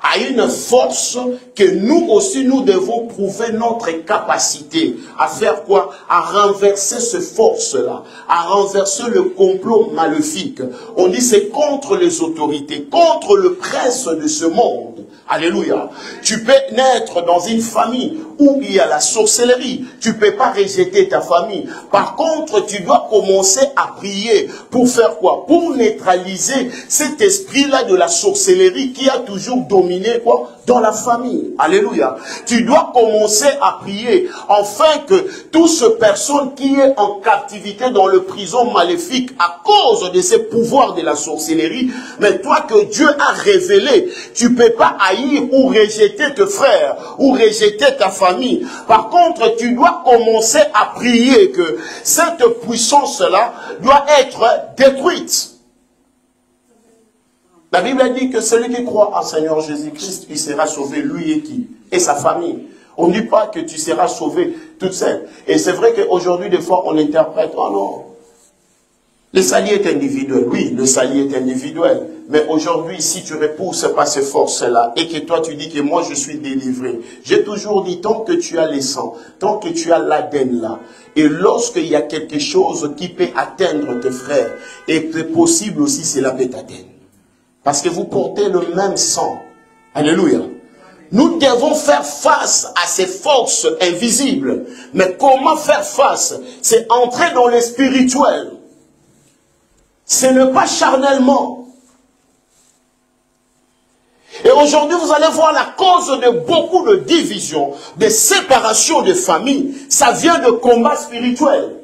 à une force que nous aussi, nous devons prouver notre capacité à faire quoi? À renverser cette force-là, à renverser le complot maléfique. On dit c'est contre les autorités, contre le prince de ce monde. Alléluia. Tu peux naître dans une famille où il y a la sorcellerie. Tu ne peux pas rejeter ta famille. Par contre, tu dois commencer à prier pour faire quoi? Pour neutraliser cet esprit-là de la sorcellerie qui a toujours dominé quoi? Dans la famille. Alléluia. Tu dois commencer à prier afin que toute cette personne qui est en captivité dans le prison maléfique à cause de ces pouvoirs de la sorcellerie, mais toi que Dieu a révélé, tu ne peux pas haïr ou rejeter tes frères ou rejeter ta famille. Par contre, tu dois commencer à prier que cette puissance-là doit être détruite. La Bible dit que celui qui croit en Seigneur Jésus-Christ, il sera sauvé, lui et qui? Et sa famille. On ne dit pas que tu seras sauvé toute seule. Et c'est vrai qu'aujourd'hui, des fois, on interprète, oh non, le salut est individuel. Oui, le salut est individuel. Mais aujourd'hui, si tu repousses pas ces forces-là et que toi, tu dis que moi, je suis délivré. J'ai toujours dit, tant que tu as les sangs, tant que tu as l'ADN là, et lorsqu'il y a quelque chose qui peut atteindre tes frères, et que possible aussi, cela peut t'atteindre. Parce que vous portez le même sang. Alléluia. Nous devons faire face à ces forces invisibles. Mais comment faire face? C'est entrer dans le spirituel. Ce n'est pas charnellement. Et aujourd'hui, vous allez voir la cause de beaucoup de divisions, de séparation de familles. Ça vient de combats spirituels.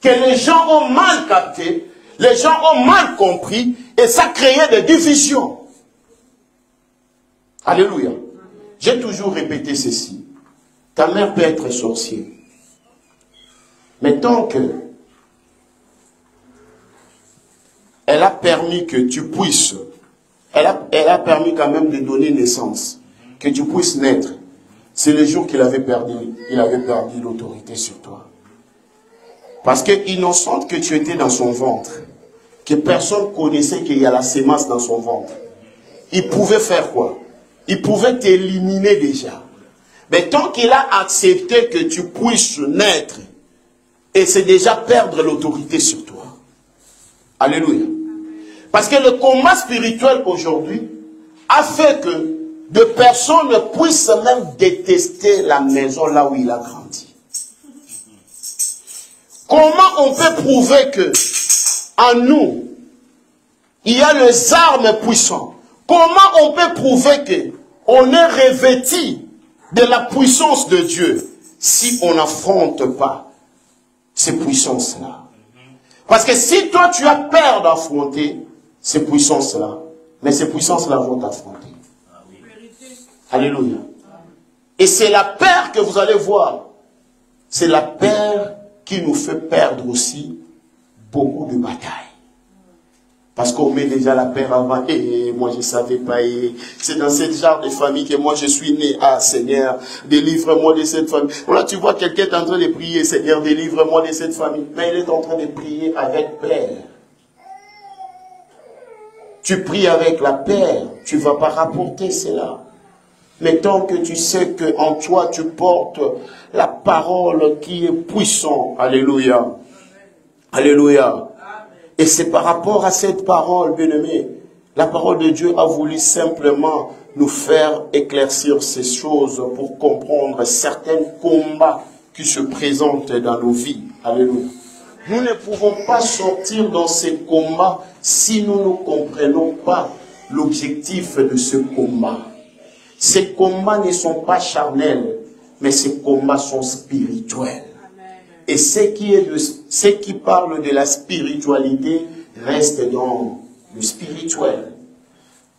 Que les gens ont mal capté. Les gens ont mal compris et ça créait des divisions. Alléluia. J'ai toujours répété ceci. Ta mère peut être sorcière. Mais tant que elle a permis que tu puisses, elle a permis quand même de donner naissance, que tu puisses naître, c'est le jour qu'il avait perdu l'autorité sur toi. Parce que innocente que tu étais dans son ventre, que personne connaissait qu'il y a la sémence dans son ventre, il pouvait faire quoi? Il pouvait t'éliminer déjà. Mais tant qu'il a accepté que tu puisses naître, et c'est déjà perdre l'autorité sur toi. Alléluia. Parce que le combat spirituel aujourd'hui a fait que de personnes puissent même détester la maison là où il a grandi. Comment on peut prouver que en nous, il y a les armes puissantes? Comment on peut prouver que on est revêtu de la puissance de Dieu si on n'affronte pas ces puissances-là? Parce que si toi tu as peur d'affronter ces puissances-là, mais ces puissances-là vont t'affronter. Alléluia. Et c'est la peur que vous allez voir. C'est la peur qui nous fait perdre aussi beaucoup de batailles. Parce qu'on met déjà la peur avant. Et moi je ne savais pas. C'est dans ce genre de famille que moi je suis né. Ah Seigneur, délivre-moi de cette famille. Là tu vois quelqu'un est en train de prier. Seigneur, délivre-moi de cette famille. Mais il est en train de prier avec peur. Tu pries avec la peur. Tu ne vas pas rapporter cela. Mais tant que tu sais qu'en toi tu portes la parole qui est puissante. Alléluia. Alléluia. Et c'est par rapport à cette parole, bien-aimé, la parole de Dieu a voulu simplement nous faire éclaircir ces choses pour comprendre certains combats qui se présentent dans nos vies. Alléluia. Nous ne pouvons pas sortir dans ces combats si nous ne comprenons pas l'objectif de ce combat. Ces combats ne sont pas charnels, mais ces combats sont spirituels. Et ce qui parle de la spiritualité reste dans le spirituel.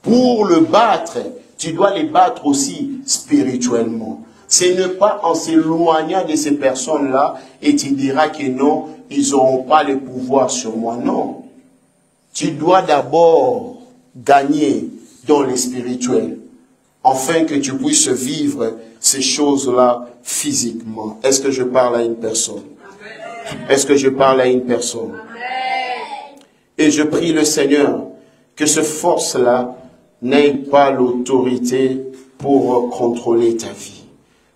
Pour le battre, tu dois les battre aussi spirituellement. Ce n'est pas en s'éloignant de ces personnes-là et tu diras que non, ils n'auront pas le pouvoir sur moi. Non. tu dois d'abord gagner dans les spirituels, afin que tu puisses vivre ces choses-là physiquement. Est-ce que je parle à une personne? Est-ce que je parle à une personne? Et je prie le Seigneur que ce force-là n'ait pas l'autorité pour contrôler ta vie.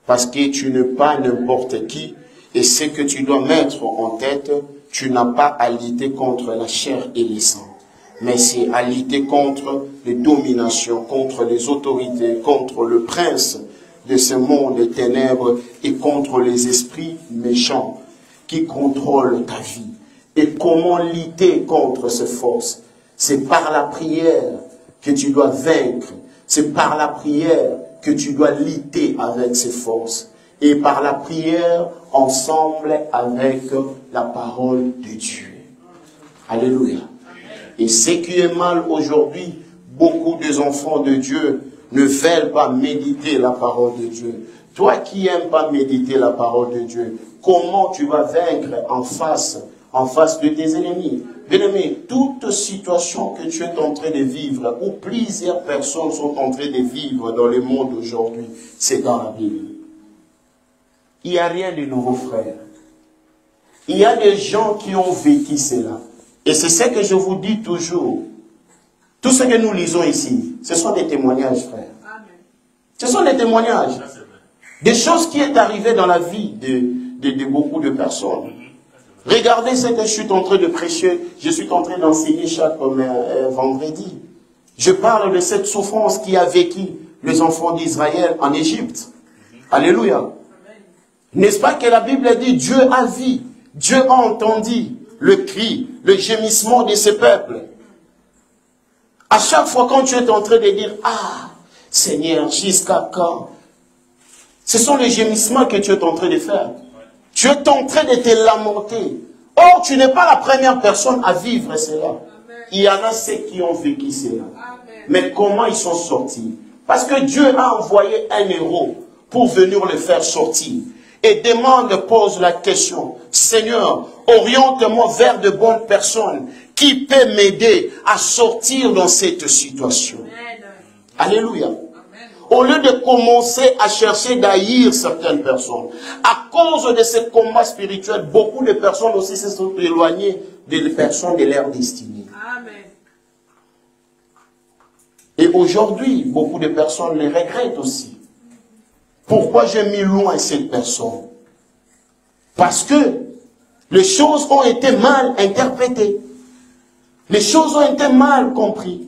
Parce que tu n'es pas n'importe qui, et ce que tu dois mettre en tête, tu n'as pas à lutter contre la chair et les sangs, mais c'est à lutter contre les dominations, contre les autorités, contre le prince de ce monde des ténèbres et contre les esprits méchants qui contrôlent ta vie. Et comment lutter contre ces forces? C'est par la prière que tu dois vaincre. C'est par la prière que tu dois lutter avec ces forces. Et par la prière, ensemble avec la parole de Dieu. Alléluia. Et ce qui est mal aujourd'hui, beaucoup des enfants de Dieu ne veulent pas méditer la parole de Dieu. Toi qui n'aimes pas méditer la parole de Dieu, comment tu vas vaincre en face de tes ennemis? Bien-aimé, toute situation que tu es en train de vivre, ou plusieurs personnes sont en train de vivre dans le monde aujourd'hui, c'est dans la Bible. Il n'y a rien de nouveau, frère. Il y a des gens qui ont vécu cela. Et c'est ce que je vous dis toujours. Tout ce que nous lisons ici, ce sont des témoignages, frère. Amen. Ce sont des témoignages. Des choses qui sont arrivées dans la vie de beaucoup de personnes. Regardez ce que je suis en train de prêcher. Je suis en train d'enseigner chaque vendredi. Je parle de cette souffrance qui a vécu les enfants d'Israël en Égypte. Alléluia. N'est-ce pas que la Bible dit Dieu a vu, Dieu a entendu le cri, le gémissement de ce peuple. À chaque fois quand tu es en train de dire, ah, Seigneur, jusqu'à quand? Ce sont les gémissements que tu es en train de faire. Tu es en train de te lamenter. Or, tu n'es pas la première personne à vivre cela. Amen. Il y en a ceux qui ont vécu cela. Amen. Mais comment ils sont sortis? Parce que Dieu a envoyé un héros pour venir le faire sortir. Et pose la question, Seigneur, oriente-moi vers de bonnes personnes qui peuvent m'aider à sortir dans cette situation. Amen. Alléluia. Amen. Au lieu de commencer à chercher d'haïr certaines personnes, à cause de ce combat spirituel, beaucoup de personnes aussi se sont éloignées des personnes de leur destinée. Amen. Et aujourd'hui, beaucoup de personnes les regrettent aussi. Pourquoi j'ai mis loin cette personne? Parce que les choses ont été mal interprétées. Les choses ont été mal comprises.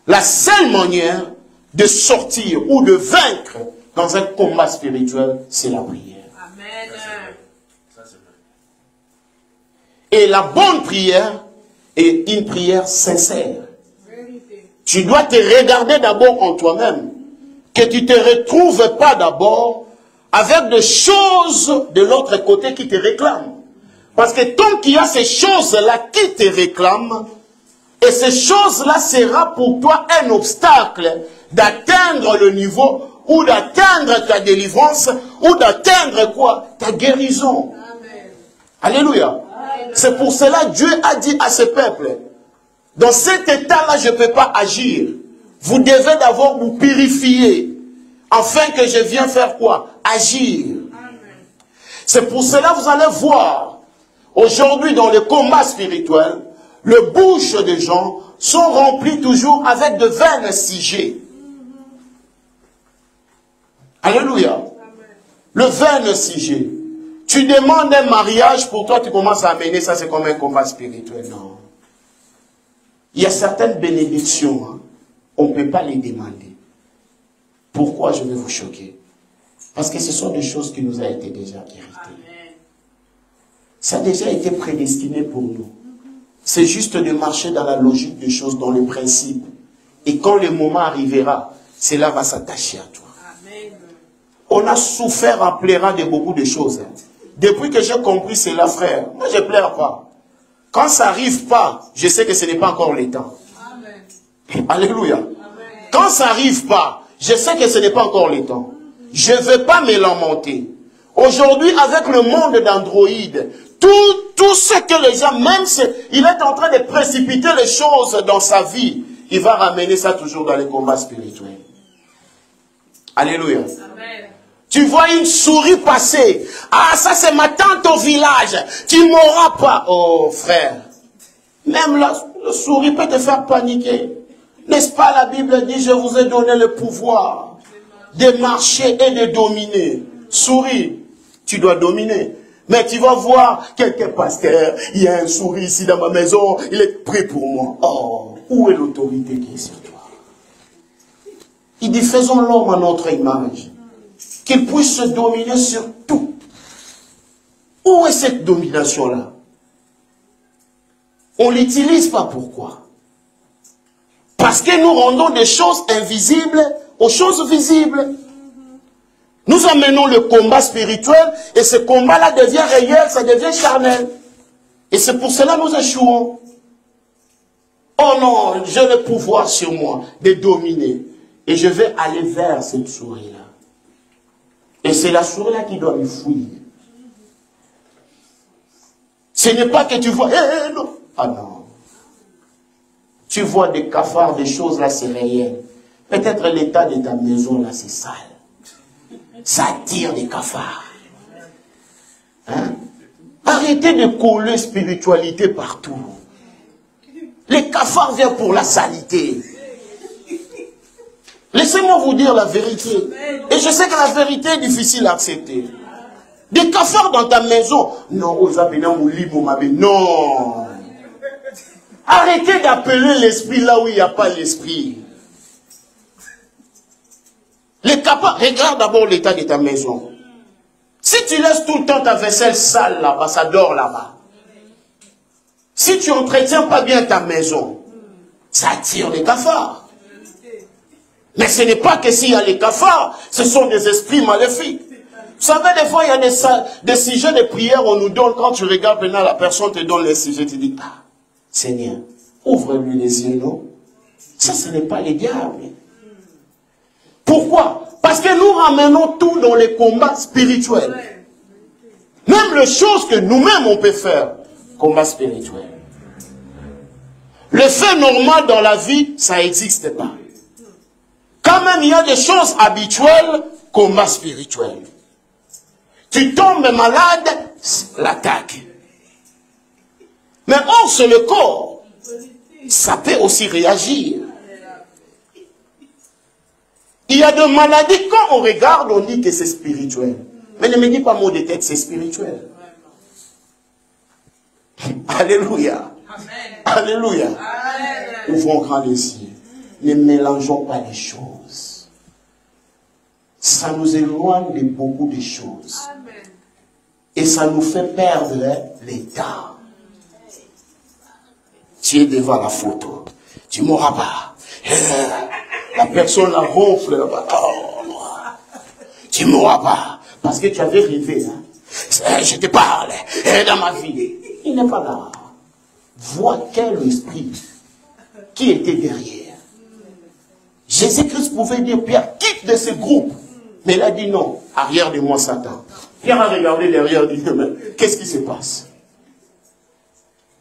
La seule manière de sortir ou de vaincre dans un combat spirituel, c'est la prière. Amen. Et la bonne prière est une prière sincère. Tu dois te regarder d'abord en toi-même. Que tu ne te retrouves pas d'abord avec des choses de l'autre côté qui te réclament. Parce que tant qu'il y a ces choses-là qui te réclament, et ces choses-là sera pour toi un obstacle d'atteindre le niveau, ou d'atteindre ta délivrance, ou d'atteindre quoi? Ta guérison. Amen. Alléluia. Amen. C'est pour cela que Dieu a dit à ce peuple, dans cet état-là, je ne peux pas agir. Vous devez d'abord vous purifier, afin que je vienne faire quoi? Agir. C'est pour cela que vous allez voir, aujourd'hui dans le combat spirituel, les bouches des gens sont remplies toujours avec de vaines sujets. Alléluia. Le vain sujet. Tu demandes un mariage, pour toi tu commences à amener ça, c'est comme un combat spirituel. Non. Il y a certaines bénédictions, hein, on ne peut pas les demander. Pourquoi je vais vous choquer? Parce que ce sont des choses qui nous ont été déjà héritées. Ça a déjà été prédestiné pour nous. C'est juste de marcher dans la logique des choses, dans le principe. Et quand le moment arrivera, cela va s'attacher à toi. Amen. On a souffert en pleurant de beaucoup de choses. Hein. Depuis que j'ai compris cela, frère, moi je ne pleure pas. Quand ça n'arrive pas, je sais que ce n'est pas encore le temps. Amen. Alléluia. Amen. Quand ça n'arrive pas, je sais que ce n'est pas encore le temps. Je ne veux pas me lamenter. Aujourd'hui, avec le monde d'Android, tout ce que les gens, même s'il est en train de précipiter les choses dans sa vie, il va ramener ça toujours dans les combats spirituels. Alléluia. Amen. Tu vois une souris passer. Ah, ça c'est ma tante au village. Tu m'auras pas. Oh frère. Même la souris peut te faire paniquer. N'est-ce pas, la Bible dit, je vous ai donné le pouvoir de marcher et de dominer. Souris, tu dois dominer. Mais tu vas voir quelqu'un pasteur, il y a un souris ici dans ma maison, il est prêt pour moi. Oh, où est l'autorité qui est sur toi? Il dit, faisons l'homme à notre image. Qu'il puisse se dominer sur tout. Où est cette domination-là? On ne l'utilise pas. Pourquoi? Parce que nous rendons des choses invisibles aux choses visibles. Nous amenons le combat spirituel et ce combat-là devient réel, ça devient charnel. Et c'est pour cela que nous échouons. Oh non, j'ai le pouvoir sur moi de dominer. Et je vais aller vers cette souris-là. Et c'est la souris-là qui doit me fuir. Ce n'est pas que tu vois, non. Ah non. Tu vois des cafards, des choses là, c'est réel. Peut-être l'état de ta maison là, c'est sale. Ça attire des cafards. Hein? Arrêtez de coller spiritualité partout. Les cafards viennent pour la saleté. Laissez-moi vous dire la vérité. Et je sais que la vérité est difficile à accepter. Des cafards dans ta maison. Non, non. Arrêtez d'appeler l'esprit là où il n'y a pas l'esprit. Les cafards, regarde d'abord l'état de ta maison. Si tu laisses tout le temps ta vaisselle sale là-bas, ça dort là-bas. Si tu n'entretiens pas bien ta maison, ça attire les cafards. Mais ce n'est pas que s'il y a les cafards, ce sont des esprits maléfiques. Vous savez, des fois, il y a des sujets de prière, on nous donne, quand tu regardes maintenant, la personne te donne les sujets, tu dis, ah, Seigneur, ouvre-lui les yeux, non? Ça, ce n'est pas les diables. Pourquoi? Parce que nous ramenons tout dans les combats spirituels. Même les choses que nous-mêmes, on peut faire, combat spirituel. Le fait normal dans la vie, ça n'existe pas. Quand même, il y a des choses habituelles, combat spirituel. Tu tombes malade, l'attaque. Mais or, c'est le corps. Ça peut aussi réagir. Il y a des maladies, quand on regarde, on dit que c'est spirituel. Mais ne me dis pas mot de tête, c'est spirituel. Alléluia. Amen. Alléluia. Amen. Ouvrons grand les yeux. Ne mélangeons pas les choses. Ça nous éloigne de beaucoup de choses. Amen. Et ça nous fait perdre l'état. Tu es devant la photo. Tu m'auras pas. La personne la ronfle là-bas. Oh, tu m'auras pas. Parce que tu avais rêvé. Hein. Je te parle. Dans ma vie. Il n'est pas là. Vois quel esprit qui était derrière. Jésus-Christ pouvait dire, Pierre, quitte de ce groupe. Mais il a dit non, arrière de moi Satan. Pierre a regardé derrière, il dit, mais qu'est-ce qui se passe?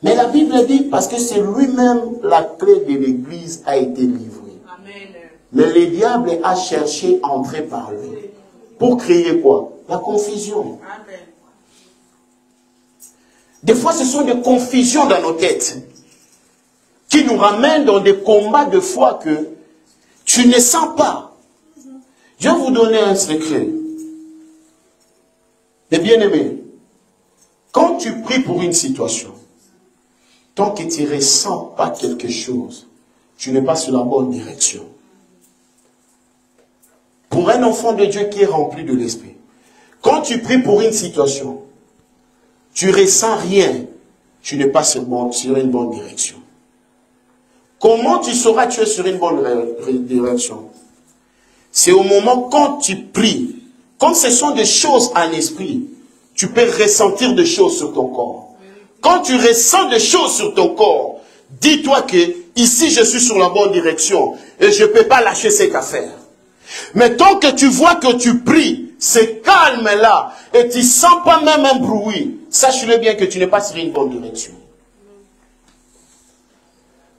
Mais la Bible dit, parce que c'est lui-même, la clé de l'église a été livrée. Amen. Mais le diable a cherché à entrer par lui. Pour créer quoi? La confusion. Amen. Des fois, ce sont des confusions dans nos têtes qui nous ramènent dans des combats de foi que tu ne sens pas. Je vais vous donner un secret. Mais bien aimé, quand tu pries pour une situation, tant que tu ne ressens pas quelque chose, tu n'es pas sur la bonne direction. Pour un enfant de Dieu qui est rempli de l'esprit, quand tu pries pour une situation, tu ne ressens rien, tu n'es pas sur une bonne direction. Comment tu sauras que tu es sur une bonne direction? C'est au moment quand tu pries, quand ce sont des choses en esprit, tu peux ressentir des choses sur ton corps. Quand tu ressens des choses sur ton corps, dis-toi que ici je suis sur la bonne direction et je ne peux pas lâcher cette affaire. Mais tant que tu vois que tu pries ce calme-là, et tu ne sens pas même un bruit, sache-le bien que tu n'es pas sur une bonne direction.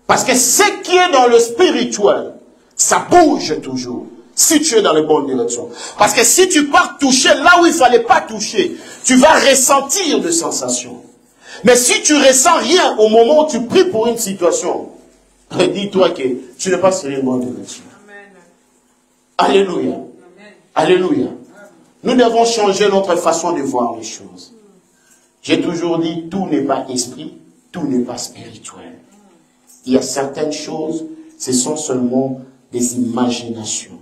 Parce que ce qui est dans le spirituel, ça bouge toujours. Si tu es dans les bonnes directions. Parce que si tu pars toucher là où il ne fallait pas toucher, tu vas ressentir des sensations. Mais si tu ressens rien au moment où tu pries pour une situation, dis-toi que tu n'es pas sur une bonne direction. Amen. Alléluia. Amen. Alléluia. Nous devons changer notre façon de voir les choses. J'ai toujours dit, tout n'est pas esprit, tout n'est pas spirituel. Il y a certaines choses, ce sont seulement des imaginations.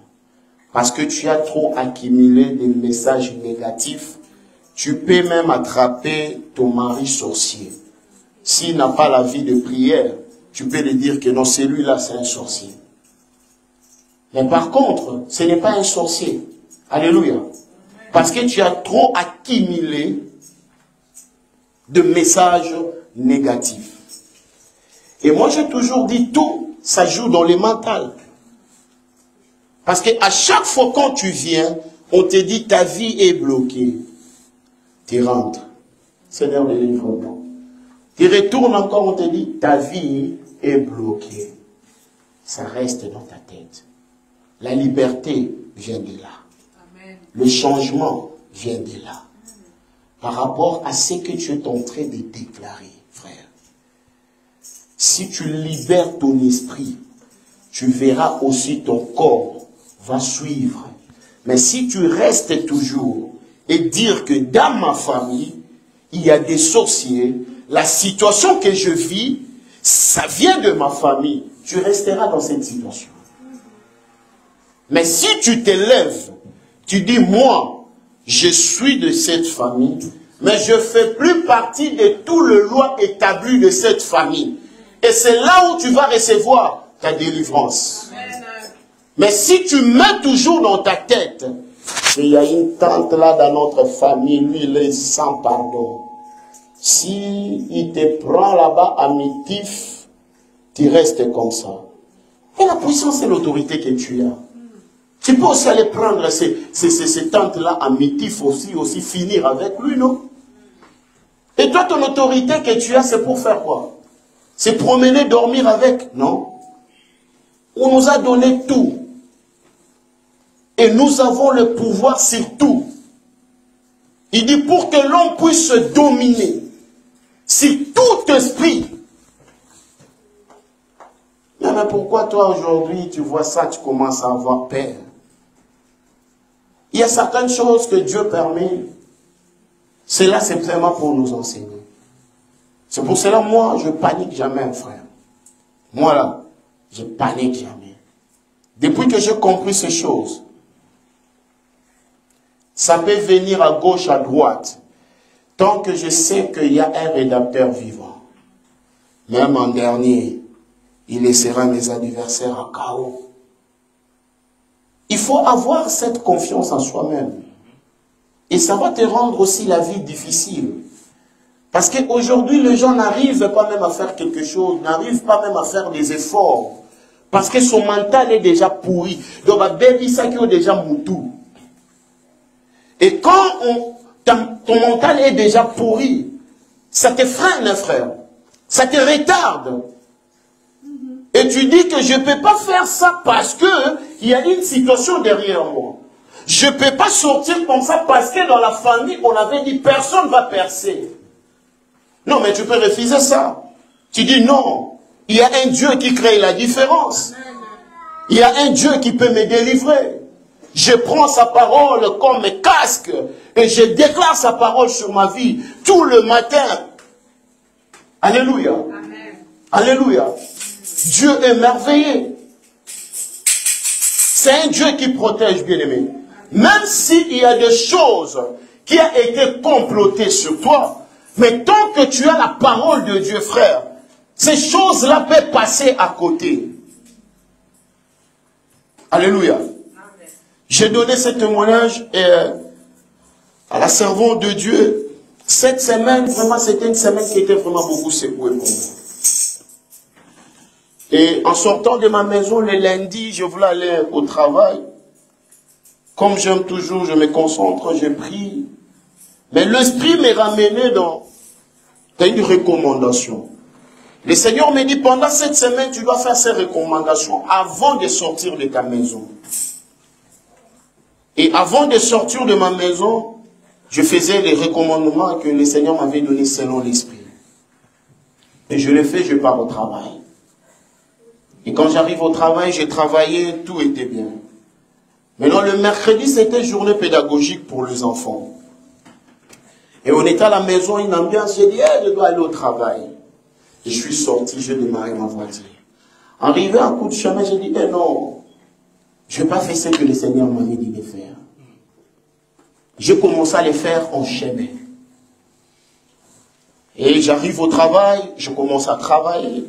Parce que tu as trop accumulé des messages négatifs, tu peux même attraper ton mari sorcier. S'il n'a pas la vie de prière, tu peux lui dire que non, celui-là, c'est un sorcier. Mais par contre, ce n'est pas un sorcier. Alléluia. Parce que tu as trop accumulé de messages négatifs. Et moi, j'ai toujours dit, tout, ça joue dans les mentales. Parce qu'à chaque fois quand tu viens, on te dit ta vie est bloquée. Tu rentres. Seigneur, délivre-moi. Tu retournes encore, on te dit ta vie est bloquée. Ça reste dans ta tête. La liberté vient de là. Amen. Le changement vient de là. Par rapport à ce que tu es en train de déclarer, frère. Si tu libères ton esprit, tu verras aussi ton corps va suivre. Mais si tu restes toujours et dire que dans ma famille, il y a des sorciers, la situation que je vis, ça vient de ma famille, tu resteras dans cette situation. Mais si tu te lèves, tu dis, moi, je suis de cette famille, mais je ne fais plus partie de tout le loi établi de cette famille. Et c'est là où tu vas recevoir ta délivrance. Amen. Mais si tu mets toujours dans ta tête, il y a une tante là dans notre famille, lui il est sans pardon. Si il te prend là-bas à mitif, tu restes comme ça. Et la puissance et l'autorité que tu as. Tu peux aussi aller prendre ces tantes-là à mitif aussi finir avec lui, non? Et toi, ton autorité que tu as, c'est pour faire quoi? C'est promener, dormir avec? Non. On nous a donné tout. Et nous avons le pouvoir sur tout. Il dit pour que l'homme puisse se dominer sur tout esprit. Mais pourquoi toi aujourd'hui tu vois ça, tu commences à avoir peur? Il y a certaines choses que Dieu permet. Cela c'est vraiment pour nous enseigner. C'est pour cela moi je panique jamais, frère. Moi là, je panique jamais. Depuis que j'ai compris ces choses, ça peut venir à gauche, à droite, tant que je sais qu'il y a un rédacteur vivant. Même en dernier, il laissera mes adversaires à chaos. Il faut avoir cette confiance en soi-même. Et ça va te rendre aussi la vie difficile. Parce qu'aujourd'hui, les gens n'arrivent pas même à faire quelque chose, n'arrivent pas même à faire des efforts. Parce que son mental est déjà pourri. Donc, baby, ça qui est déjà moutou. Et quand ton mental est déjà pourri, ça te freine, frère. Ça te retarde. Et tu dis que je ne peux pas faire ça parce qu'il y a une situation derrière moi. Je ne peux pas sortir comme ça parce que dans la famille, on avait dit personne ne va percer. Non, mais tu peux refuser ça. Tu dis non. Il y a un Dieu qui crée la différence. Il y a un Dieu qui peut me délivrer. Je prends sa parole comme casque et je déclare sa parole sur ma vie tout le matin. Alléluia. Amen. Alléluia. Dieu est merveilleux. C'est un Dieu qui protège, bien-aimé. Même s'il y a des choses qui ont été complotées sur toi, mais tant que tu as la parole de Dieu, frère, ces choses-là peuvent passer à côté. Alléluia. J'ai donné ce témoignage à la servante de Dieu. Cette semaine, vraiment, c'était une semaine qui était vraiment beaucoup secouée pour moi. Et en sortant de ma maison le lundi, je voulais aller au travail. Comme j'aime toujours, je me concentre, je prie. Mais l'Esprit m'est ramené dans une recommandation. Le Seigneur me dit, pendant cette semaine, tu dois faire ces recommandations avant de sortir de ta maison. Et avant de sortir de ma maison, je faisais les recommandements que le Seigneur m'avait donnés selon l'Esprit. Et je le fais, je pars au travail. Et quand j'arrive au travail, j'ai travaillé, tout était bien. Maintenant, le mercredi, c'était journée pédagogique pour les enfants. Et on était à la maison, une ambiance, j'ai dit, je dois aller au travail. Et je suis sorti, j'ai démarré ma voiture. Arrivé à coup de chemin, j'ai dit, non, je n'ai pas fait ce que le Seigneur m'avait dit de faire. J'ai commencé à les faire en chemin. Et j'arrive au travail, je commence à travailler.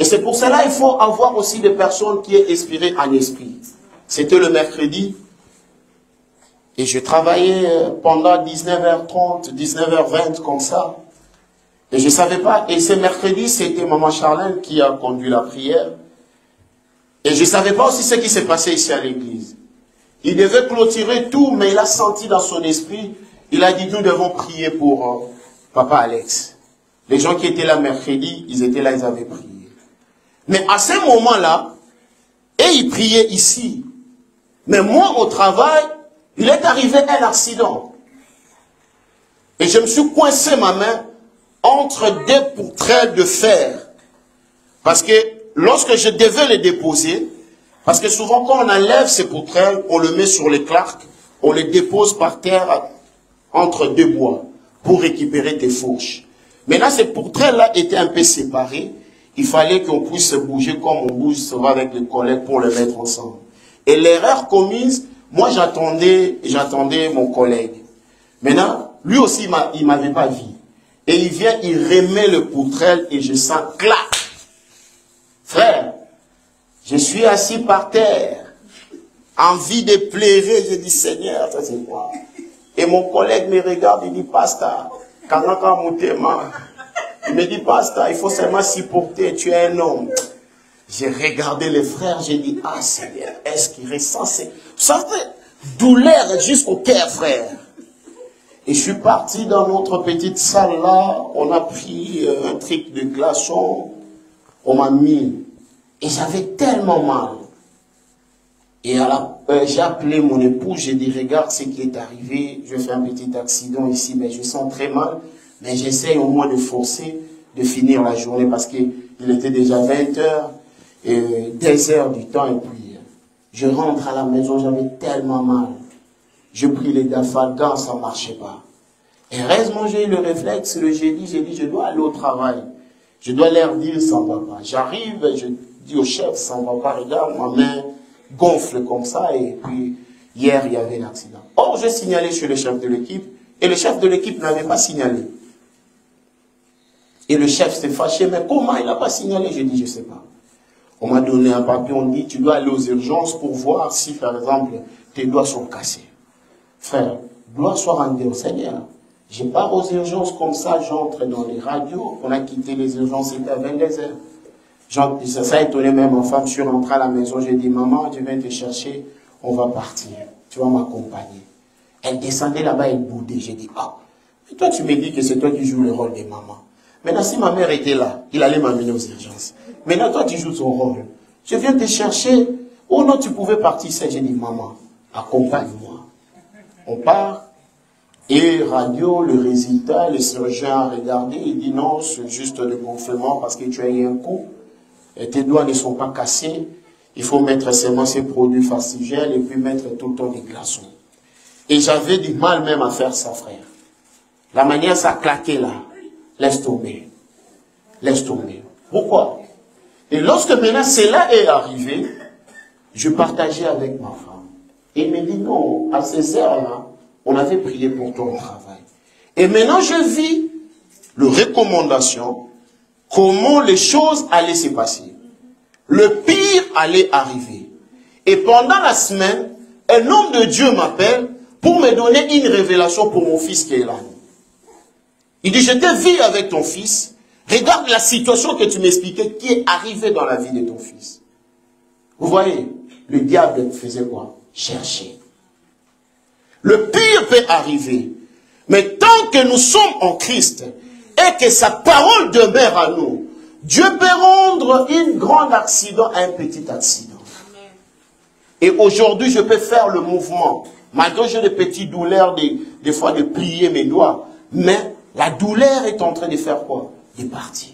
Et c'est pour cela qu'il faut avoir aussi des personnes qui sont inspirées en esprit. C'était le mercredi. Et je travaillais pendant 19h30, 19h20 comme ça. Et je ne savais pas. Et ce mercredi, c'était Maman Charlène qui a conduit la prière. Et je ne savais pas aussi ce qui s'est passé ici à l'église. Il devait clôturer tout, mais il a senti dans son esprit, il a dit, nous devons prier pour Papa Alex. Les gens qui étaient là mercredi, ils étaient là, ils avaient prié. Mais à ce moment-là, et ils priaient ici. Mais moi, au travail, il est arrivé un accident. Et je me suis coincé ma main entre deux poutrelles de fer. Parce que lorsque je devais les déposer, parce que souvent quand on enlève ces poutrelles, on le met sur les clarks, on les dépose par terre entre deux bois pour récupérer tes fourches. Maintenant, ces poutrelles-là étaient un peu séparées. Il fallait qu'on puisse se bouger comme on bouge souvent avec les collègues pour les mettre ensemble. Et l'erreur commise, moi j'attendais mon collègue. Maintenant, lui aussi, il m'avait pas vu. Et il vient, il remet le poutrelle et je sens clac. Frère, je suis assis par terre, envie de pleurer, je dis Seigneur, ça c'est quoi? Et mon collègue me regarde, il dit Pasteur, il me dit Pasteur, il faut seulement supporter, tu es un homme. J'ai regardé les frères, j'ai dit, ah Seigneur, est-ce qu'il ressent ça fait douleur jusqu'au cœur, frère. Et je suis parti dans notre petite salle là, on a pris un truc de glaçon, on m'a mis. Et j'avais tellement mal. Et j'ai appelé mon épouse, j'ai dit, regarde ce qui est arrivé, je fais un petit accident ici, mais je sens très mal, mais j'essaye au moins de forcer, de finir la journée, parce qu'il était déjà 20h, et 2 heures du temps, et puis je rentre à la maison, j'avais tellement mal. Je pris les dafalgans, ça ne marchait pas. Et heureusement, j'ai eu le réflexe, le jeudi, j'ai dit, je dois aller au travail. Je dois leur dire, ça ne va pas. J'arrive, je dis au chef, ça ne va pas, regarde, ma main gonfle comme ça, et puis hier, il y avait l'accident. Or, j'ai signalé chez le chef de l'équipe, et le chef de l'équipe n'avait pas signalé. Et le chef s'est fâché, mais comment il n'a pas signalé? J'ai dit, je ne sais pas. On m'a donné un papier, on dit, tu dois aller aux urgences pour voir si, par exemple, tes doigts sont cassés. Frère, gloire soit rendue au Seigneur. Je pars aux urgences comme ça, j'entre dans les radios. On a quitté les urgences, c'était à 22h. Ça a étonné même ma femme, je suis rentré à la maison, j'ai dit, maman, je viens te chercher, on va partir. Tu vas m'accompagner. Elle descendait là-bas, elle boudait. J'ai dit, ah, et toi tu me dis que c'est toi qui joues le rôle de maman. Maintenant, si ma mère était là, il allait m'amener aux urgences. Maintenant, toi, tu joues ton rôle. Je viens te chercher. Oh non, tu pouvais partir. J'ai dit, maman, accompagne-moi. On part. Et radio, le résultat, le chirurgien a regardé. Il dit, non, c'est juste le gonflement parce que tu as eu un coup. Et tes doigts ne sont pas cassés. Il faut mettre seulement ces produits fastigènes et puis mettre tout le temps des glaçons. Et j'avais du mal même à faire ça, frère. La manière, ça claquait là. Laisse tomber. Laisse tomber. Pourquoi? Et lorsque maintenant cela est arrivé, je partageais avec ma femme. Et elle me dit, non, à ces heures-là, on avait prié pour ton travail. Et maintenant je vis le recommandation, comment les choses allaient se passer. Le pire allait arriver. Et pendant la semaine, un homme de Dieu m'appelle pour me donner une révélation pour mon fils qui est là. Il dit, je t'ai vu avec ton fils. Regarde la situation que tu m'expliquais qui est arrivée dans la vie de ton fils. Vous voyez, le diable faisait quoi? Chercher. Le pire peut arriver. Mais tant que nous sommes en Christ et que sa parole demeure à nous, Dieu peut rendre un grand accident à un petit accident. Amen. Et aujourd'hui, je peux faire le mouvement. Malgré que j'ai des petites douleurs, des fois de plier mes doigts. Mais la douleur est en train de faire quoi? De partir.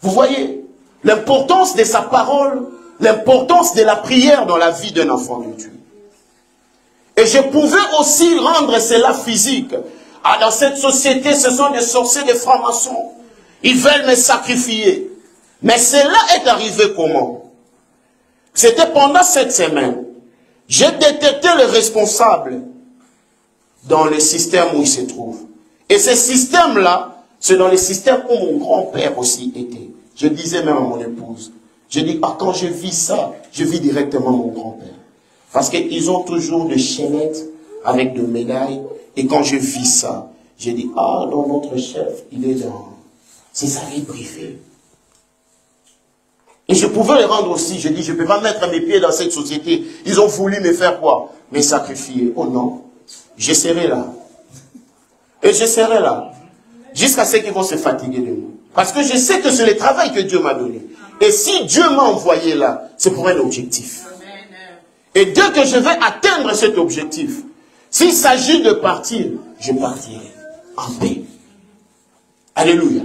Vous voyez l'importance de sa parole, l'importance de la prière dans la vie d'un enfant de Dieu. Et je pouvais aussi rendre cela physique. Ah, dans cette société, ce sont des sorciers, des francs-maçons. Ils veulent me sacrifier. Mais cela est arrivé comment? C'était pendant cette semaine. J'ai détecté le responsable dans le système où il se trouve. Et ce système-là, c'est dans le système où mon grand-père aussi était. Je disais même à mon épouse, je dis, ah, quand je vis ça, je vis directement mon grand-père. Parce qu'ils ont toujours des chaînettes avec des médailles. Et quand je vis ça, je dis, ah, dans notre chef, il est dans... C'est sa vie privée. Et je pouvais le rendre aussi. Je dis, je ne peux pas mettre mes pieds dans cette société. Ils ont voulu me faire quoi? Me sacrifier. Oh non. Je serai là. Et je serai là. Jusqu'à ce qu'ils vont se fatiguer de nous. Parce que je sais que c'est le travail que Dieu m'a donné. Et si Dieu m'a envoyé là, c'est pour un objectif. Et dès que je vais atteindre cet objectif, s'il s'agit de partir, je partirai en paix. Alléluia.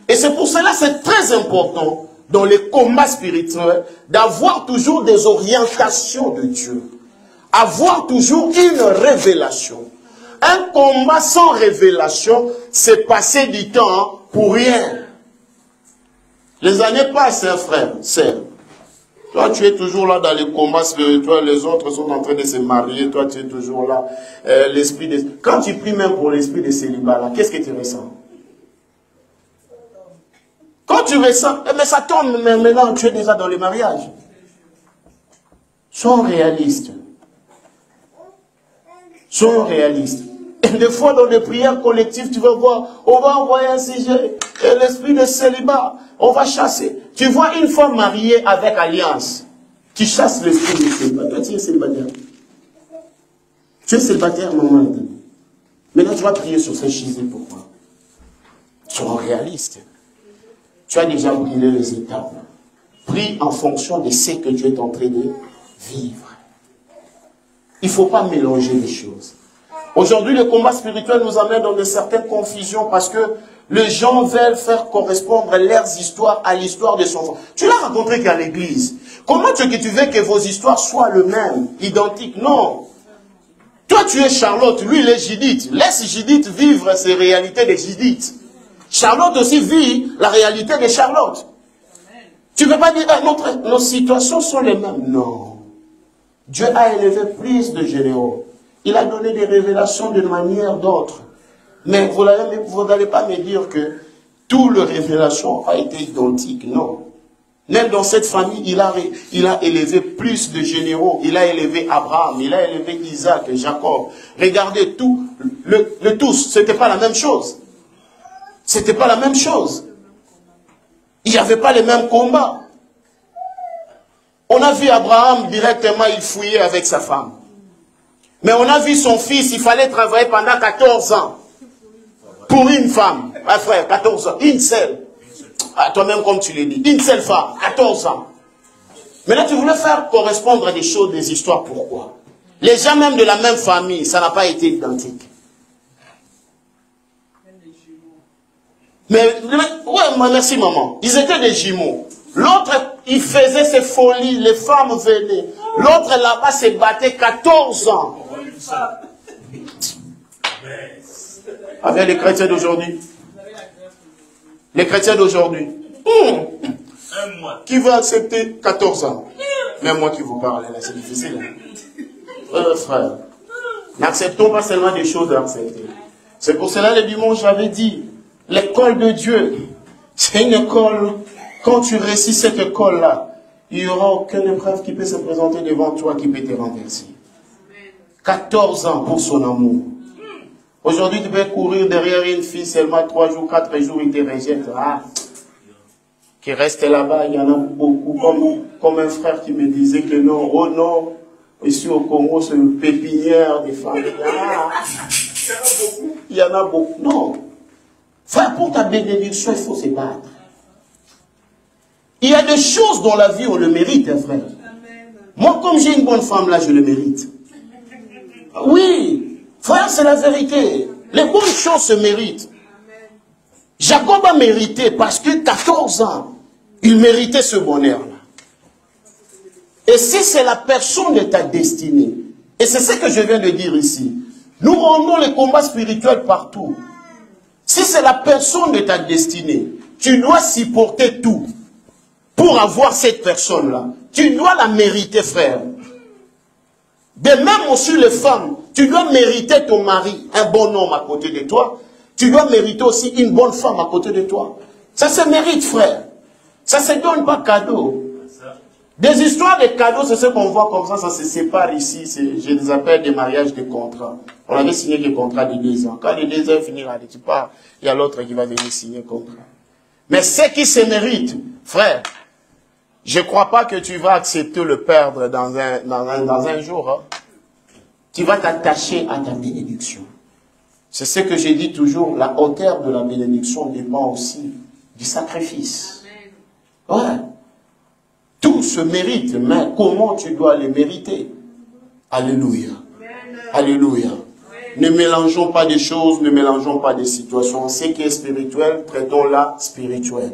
Et c'est pour cela que c'est très important dans les combats spirituels d'avoir toujours des orientations de Dieu. Avoir toujours une révélation. Un combat sans révélation, c'est passer du temps pour rien. Les années passent, hein, frère, sœur. Toi, tu es toujours là dans les combats spirituels, les autres sont en train de se marier, toi, tu es toujours là. L'esprit de... Quand tu pries même pour l'esprit de célibat, là, qu'est-ce que tu ressens? Quand tu ressens, mais ça tombe, mais maintenant, tu es déjà dans le mariage. Sois réaliste. Sois réaliste. Et des fois, dans les prières collectives, tu vas voir, on va envoyer un sujet, et l'esprit de célibat, on va chasser. Tu vois une femme mariée avec alliance, qui chasse l'esprit de célibat. Toi, tu es célibataire. Tu es célibataire, maman. Maintenant, tu vas prier sur ces chisés. Pourquoi? Sois réaliste. Tu as déjà brûlé les étapes. Prie en fonction de ce que tu es en train de vivre. Il ne faut pas mélanger les choses. Aujourd'hui, le combat spirituel nous amène dans de certaines confusions parce que les gens veulent faire correspondre leurs histoires à l'histoire de son enfant. Tu l'as rencontré qu'à l'église. Comment tu veux que vos histoires soient les mêmes, identiques? Non. Toi, tu es Charlotte, lui, il est Judith. Laisse Judith vivre ses réalités de Judith. Charlotte aussi vit la réalité de Charlotte. Tu ne peux pas dire, nos situations sont les mêmes. Non. Dieu a élevé plus de généraux. Il a donné des révélations d'une manière d'autre. Mais vous n'allez pas me dire que toutes les révélations ont été identiques. Non. Même dans cette famille, il a élevé plus de généraux. Il a élevé Abraham, il a élevé Isaac, Jacob. Regardez tout, le tous, ce n'était pas la même chose. C'était pas la même chose. Il n'y avait pas les mêmes combats. On a vu Abraham directement, il fouillait avec sa femme. Mais on a vu son fils, il fallait travailler pendant 14 ans. Pour une femme. Ah frère, 14 ans. Une seule. Ah, toi-même comme tu l'as dit. Une seule femme. 14 ans. Maintenant tu voulais faire correspondre à des choses, des histoires. Pourquoi? Les gens même de la même famille, ça n'a pas été identique. Mais ouais, merci maman. Ils étaient des jumeaux. L'autre, il faisait ses folies, les femmes venaient. L'autre là-bas se battait 14 ans. Avec les chrétiens d'aujourd'hui. Les chrétiens d'aujourd'hui. Qui veut accepter 14 ans? Même moi qui vous parle, là, c'est difficile. Frère, n'acceptons pas seulement des choses à accepter. C'est pour cela le dimanche, j'avais dit, l'école de Dieu, c'est une école, quand tu réussis cette école-là, il n'y aura aucune épreuve qui peut se présenter devant toi qui peut te renverser. 14 ans pour son amour. Aujourd'hui, tu peux courir derrière une fille seulement 3 jours, 4 jours, il te rejette. Ah, qui reste là-bas, il y en a beaucoup. Comme un frère qui me disait que non, oh non, Ici au Congo, c'est une pépinière des femmes. Il y en a beaucoup. Non. Frère, pour ta bénédiction, il faut se battre. Il y a des choses dans la vie, on le mérite, hein, frère. Moi, comme j'ai une bonne femme là, je le mérite. Oui, frère, c'est la vérité. Les bonnes choses se méritent. Jacob a mérité parce que 14 ans, il méritait ce bonheur-là. Et si c'est la personne de ta destinée, et c'est ce que je viens de dire ici, nous rendons les combats spirituels partout. Si c'est la personne de ta destinée, tu dois supporter tout pour avoir cette personne-là. Tu dois la mériter, frère. De même aussi les femmes, tu dois mériter ton mari, un bon homme à côté de toi. Tu dois mériter aussi une bonne femme à côté de toi. Ça se mérite, frère. Ça ne se donne pas cadeau. Des histoires de cadeaux, c'est ce qu'on voit comme ça se sépare ici. Je les appelle des mariages de contrats. On avait signé des contrats de 2 ans. Quand les 2 ans finissent, tu pars, il y a l'autre qui va venir signer un contrat. Mais ce qui se mérite, frère, je ne crois pas que tu vas accepter le perdre dans un jour. Hein. Tu vas t'attacher à ta bénédiction. C'est ce que j'ai dit toujours, la hauteur de la bénédiction dépend aussi du sacrifice. Ouais. Tout se mérite, mais comment tu dois les mériter? Alléluia. Alléluia. Ne mélangeons pas des choses, ne mélangeons pas des situations. Ce qui est spirituel, traitons-la spirituel.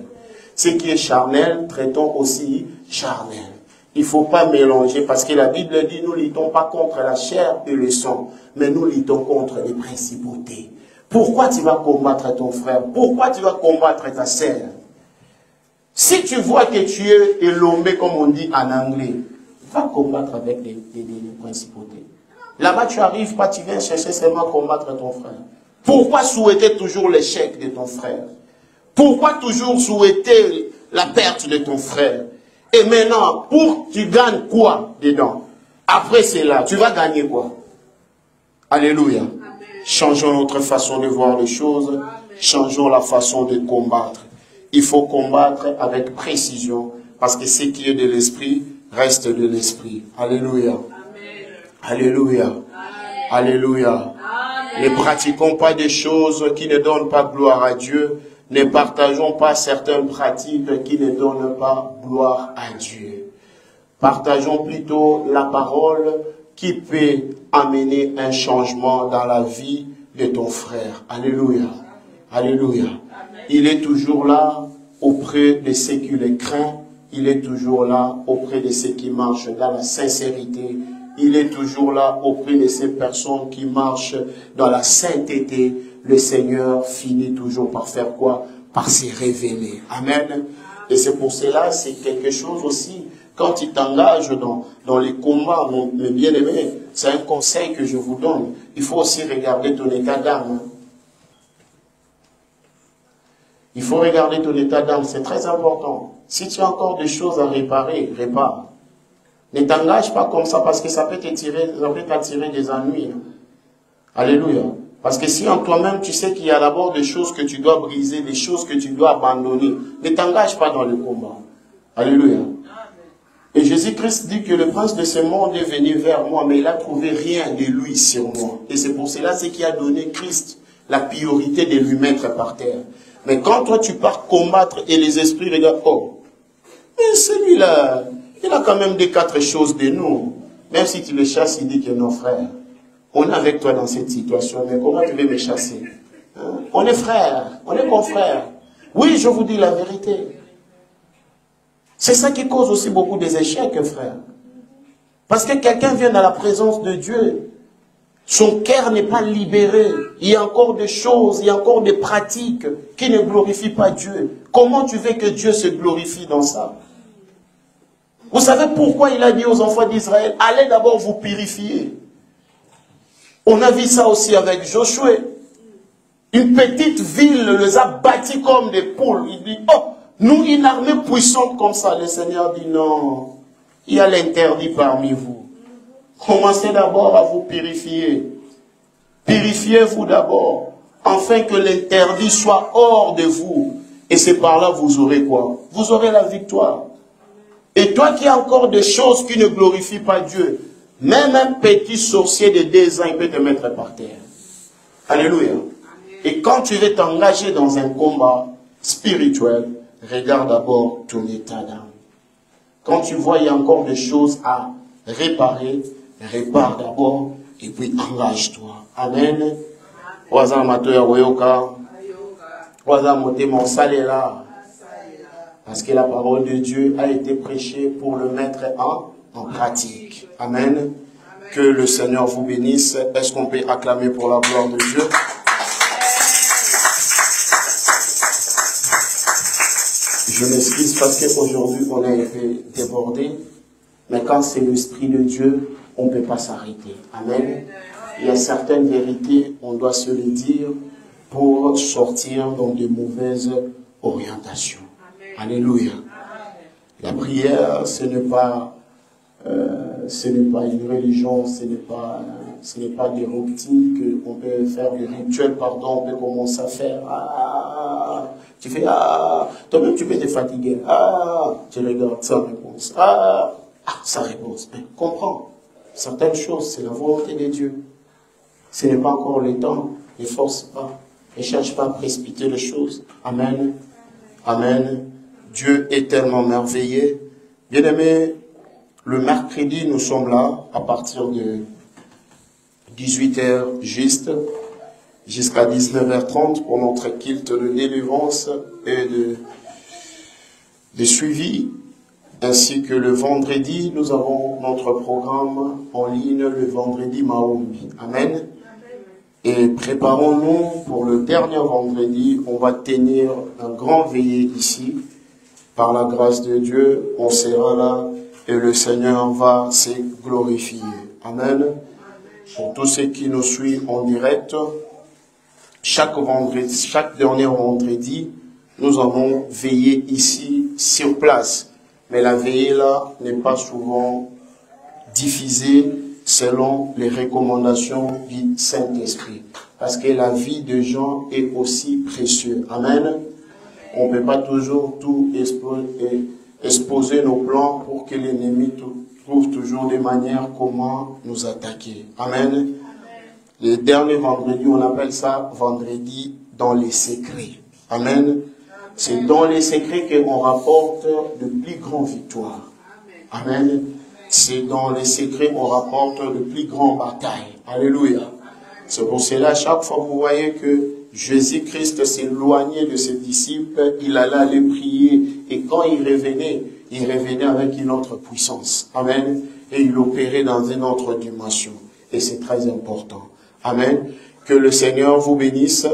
Ce qui est charnel, traitons aussi charnel. Il ne faut pas mélanger, parce que la Bible dit, nous ne luttons pas contre la chair et le sang, mais nous luttons contre les principautés. Pourquoi tu vas combattre ton frère? Pourquoi tu vas combattre ta sœur? Si tu vois que tu es élombé, comme on dit en anglais, va combattre avec les principautés. Là-bas, tu n'arrives pas, tu viens chercher seulement combattre ton frère. Pourquoi souhaiter toujours l'échec de ton frère? Pourquoi toujours souhaiter la perte de ton frère? Et maintenant, pour que tu gagnes quoi dedans? Après cela, tu vas gagner quoi? Alléluia. Amen. Changeons notre façon de voir les choses. Amen. Changeons la façon de combattre. Il faut combattre avec précision, parce que ce qui est de l'esprit reste de l'esprit. Alléluia. Amen. Alléluia. Amen. Alléluia. Amen. Ne pratiquons pas des choses qui ne donnent pas gloire à Dieu. Ne partageons pas certaines pratiques qui ne donnent pas gloire à Dieu. Partageons plutôt la parole qui peut amener un changement dans la vie de ton frère. Alléluia. Alléluia. Il est toujours là auprès de ceux qui le craignent. Il est toujours là auprès de ceux qui marchent dans la sincérité. Il est toujours là auprès de ces personnes qui marchent dans la sainteté. Le Seigneur finit toujours par faire quoi? Par se révéler. Amen. Et c'est pour cela, c'est quelque chose aussi, quand tu t'engages dans les combats, mes bien-aimés, c'est un conseil que je vous donne. Il faut aussi regarder ton état d'âme. Il faut regarder ton état d'âme, c'est très important. Si tu as encore des choses à réparer, répare. Ne t'engage pas comme ça parce que ça peut t'attirer des ennuis. Alléluia. Parce que si en toi-même tu sais qu'il y a d'abord des choses que tu dois briser, des choses que tu dois abandonner, ne t'engage pas dans le combat. Alléluia. Et Jésus-Christ dit que le prince de ce monde est venu vers moi, mais il n'a trouvé rien de lui sur moi. Et c'est pour cela qui a donné Christ la priorité de lui mettre par terre. Mais quand toi tu pars combattre et les esprits regardent, oh, mais celui-là, il a quand même des 4 choses de nous. Même si tu le chasses, il dit que non, frère. On est avec toi dans cette situation, mais comment tu veux me chasser? Hein? On est frères, on est confrères. Oui, je vous dis la vérité. C'est ça qui cause aussi beaucoup des échecs, frère. Parce que quelqu'un vient dans la présence de Dieu, son cœur n'est pas libéré. Il y a encore des choses, il y a encore des pratiques qui ne glorifient pas Dieu. Comment tu veux que Dieu se glorifie dans ça? Vous savez pourquoi il a dit aux enfants d'Israël, allez d'abord vous purifier. On a vu ça aussi avec Josué. Une petite ville les a bâtis comme des poules. Il dit, oh, nous, une armée puissante comme ça. Le Seigneur dit, non, il y a l'interdit parmi vous. Commencez d'abord à vous purifier. Purifiez-vous d'abord, afin que l'interdit soit hors de vous. Et c'est par là vous aurez quoi? Vous aurez la victoire. Et toi qui as encore des choses qui ne glorifient pas Dieu, Même un petit sorcier de 2 ans, il peut te mettre par terre. Alléluia. Et quand tu veux t'engager dans un combat spirituel, regarde d'abord ton état d'âme. Quand tu vois il y a encore des choses à réparer, répare d'abord et puis engage-toi. Amen. Parce que la parole de Dieu a été prêchée pour le mettre en pratique. Amen. Que le Seigneur vous bénisse. Est-ce qu'on peut acclamer pour la gloire de Dieu? Je m'excuse parce qu'aujourd'hui on a été débordé. Mais quand c'est l'Esprit de Dieu, on ne peut pas s'arrêter. Amen. Il y a certaines vérités, on doit se les dire pour sortir dans de mauvaises orientations. Amen. Alléluia. La prière, ce n'est pas une religion, ce n'est pas des routines qu'on peut faire, des rituels, pardon, on peut commencer à faire. Tu fais toi-même tu peux te fatiguer. Tu regardes sa réponse. Sa réponse. Mais comprends, certaines choses, c'est la volonté de Dieu. Ce n'est pas encore le temps. Ne force pas. Ne cherche pas à précipiter les choses. Amen. Amen. Dieu est tellement merveilleux. Bien-aimés, le mercredi, nous sommes là à partir de 18h juste jusqu'à 19h30 pour notre culte de délivrance et de suivi. Ainsi que le vendredi, nous avons notre programme en ligne le vendredi Maombi. Amen. Et préparons-nous pour le dernier vendredi. On va tenir un grand veillée ici. Par la grâce de Dieu, on sera là et le Seigneur va se glorifier. Amen. Pour tous ceux qui nous suivent en direct, chaque dernier vendredi, nous avons veillé ici sur place. Mais la veillée là n'est pas souvent diffusée selon les recommandations du Saint-Esprit. Parce que la vie de gens est aussi précieuse. Amen. On ne peut pas toujours tout exposer nos plans pour que l'ennemi trouve toujours des manières comment nous attaquer. Amen. Le dernier vendredi, on appelle ça vendredi dans les secrets. Amen. C'est dans les secrets qu'on rapporte de plus grandes victoires. Amen. C'est dans les secrets qu'on rapporte de plus grandes batailles. Alléluia. C'est pour cela, chaque fois vous voyez que Jésus-Christ s'éloignait de ses disciples, il allait les prier. Et quand il revenait avec une autre puissance. Amen. Et il opérait dans une autre dimension. Et c'est très important. Amen. Que le Seigneur vous bénisse.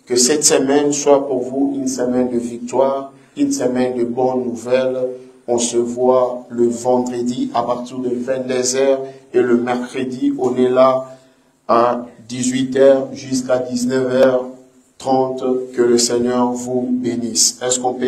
Que cette semaine soit pour vous une semaine de victoire, une semaine de bonnes nouvelles. On se voit le vendredi à partir de 22h et le mercredi, on est là à 18h jusqu'à 19h30. Que le Seigneur vous bénisse. Est-ce qu'on peut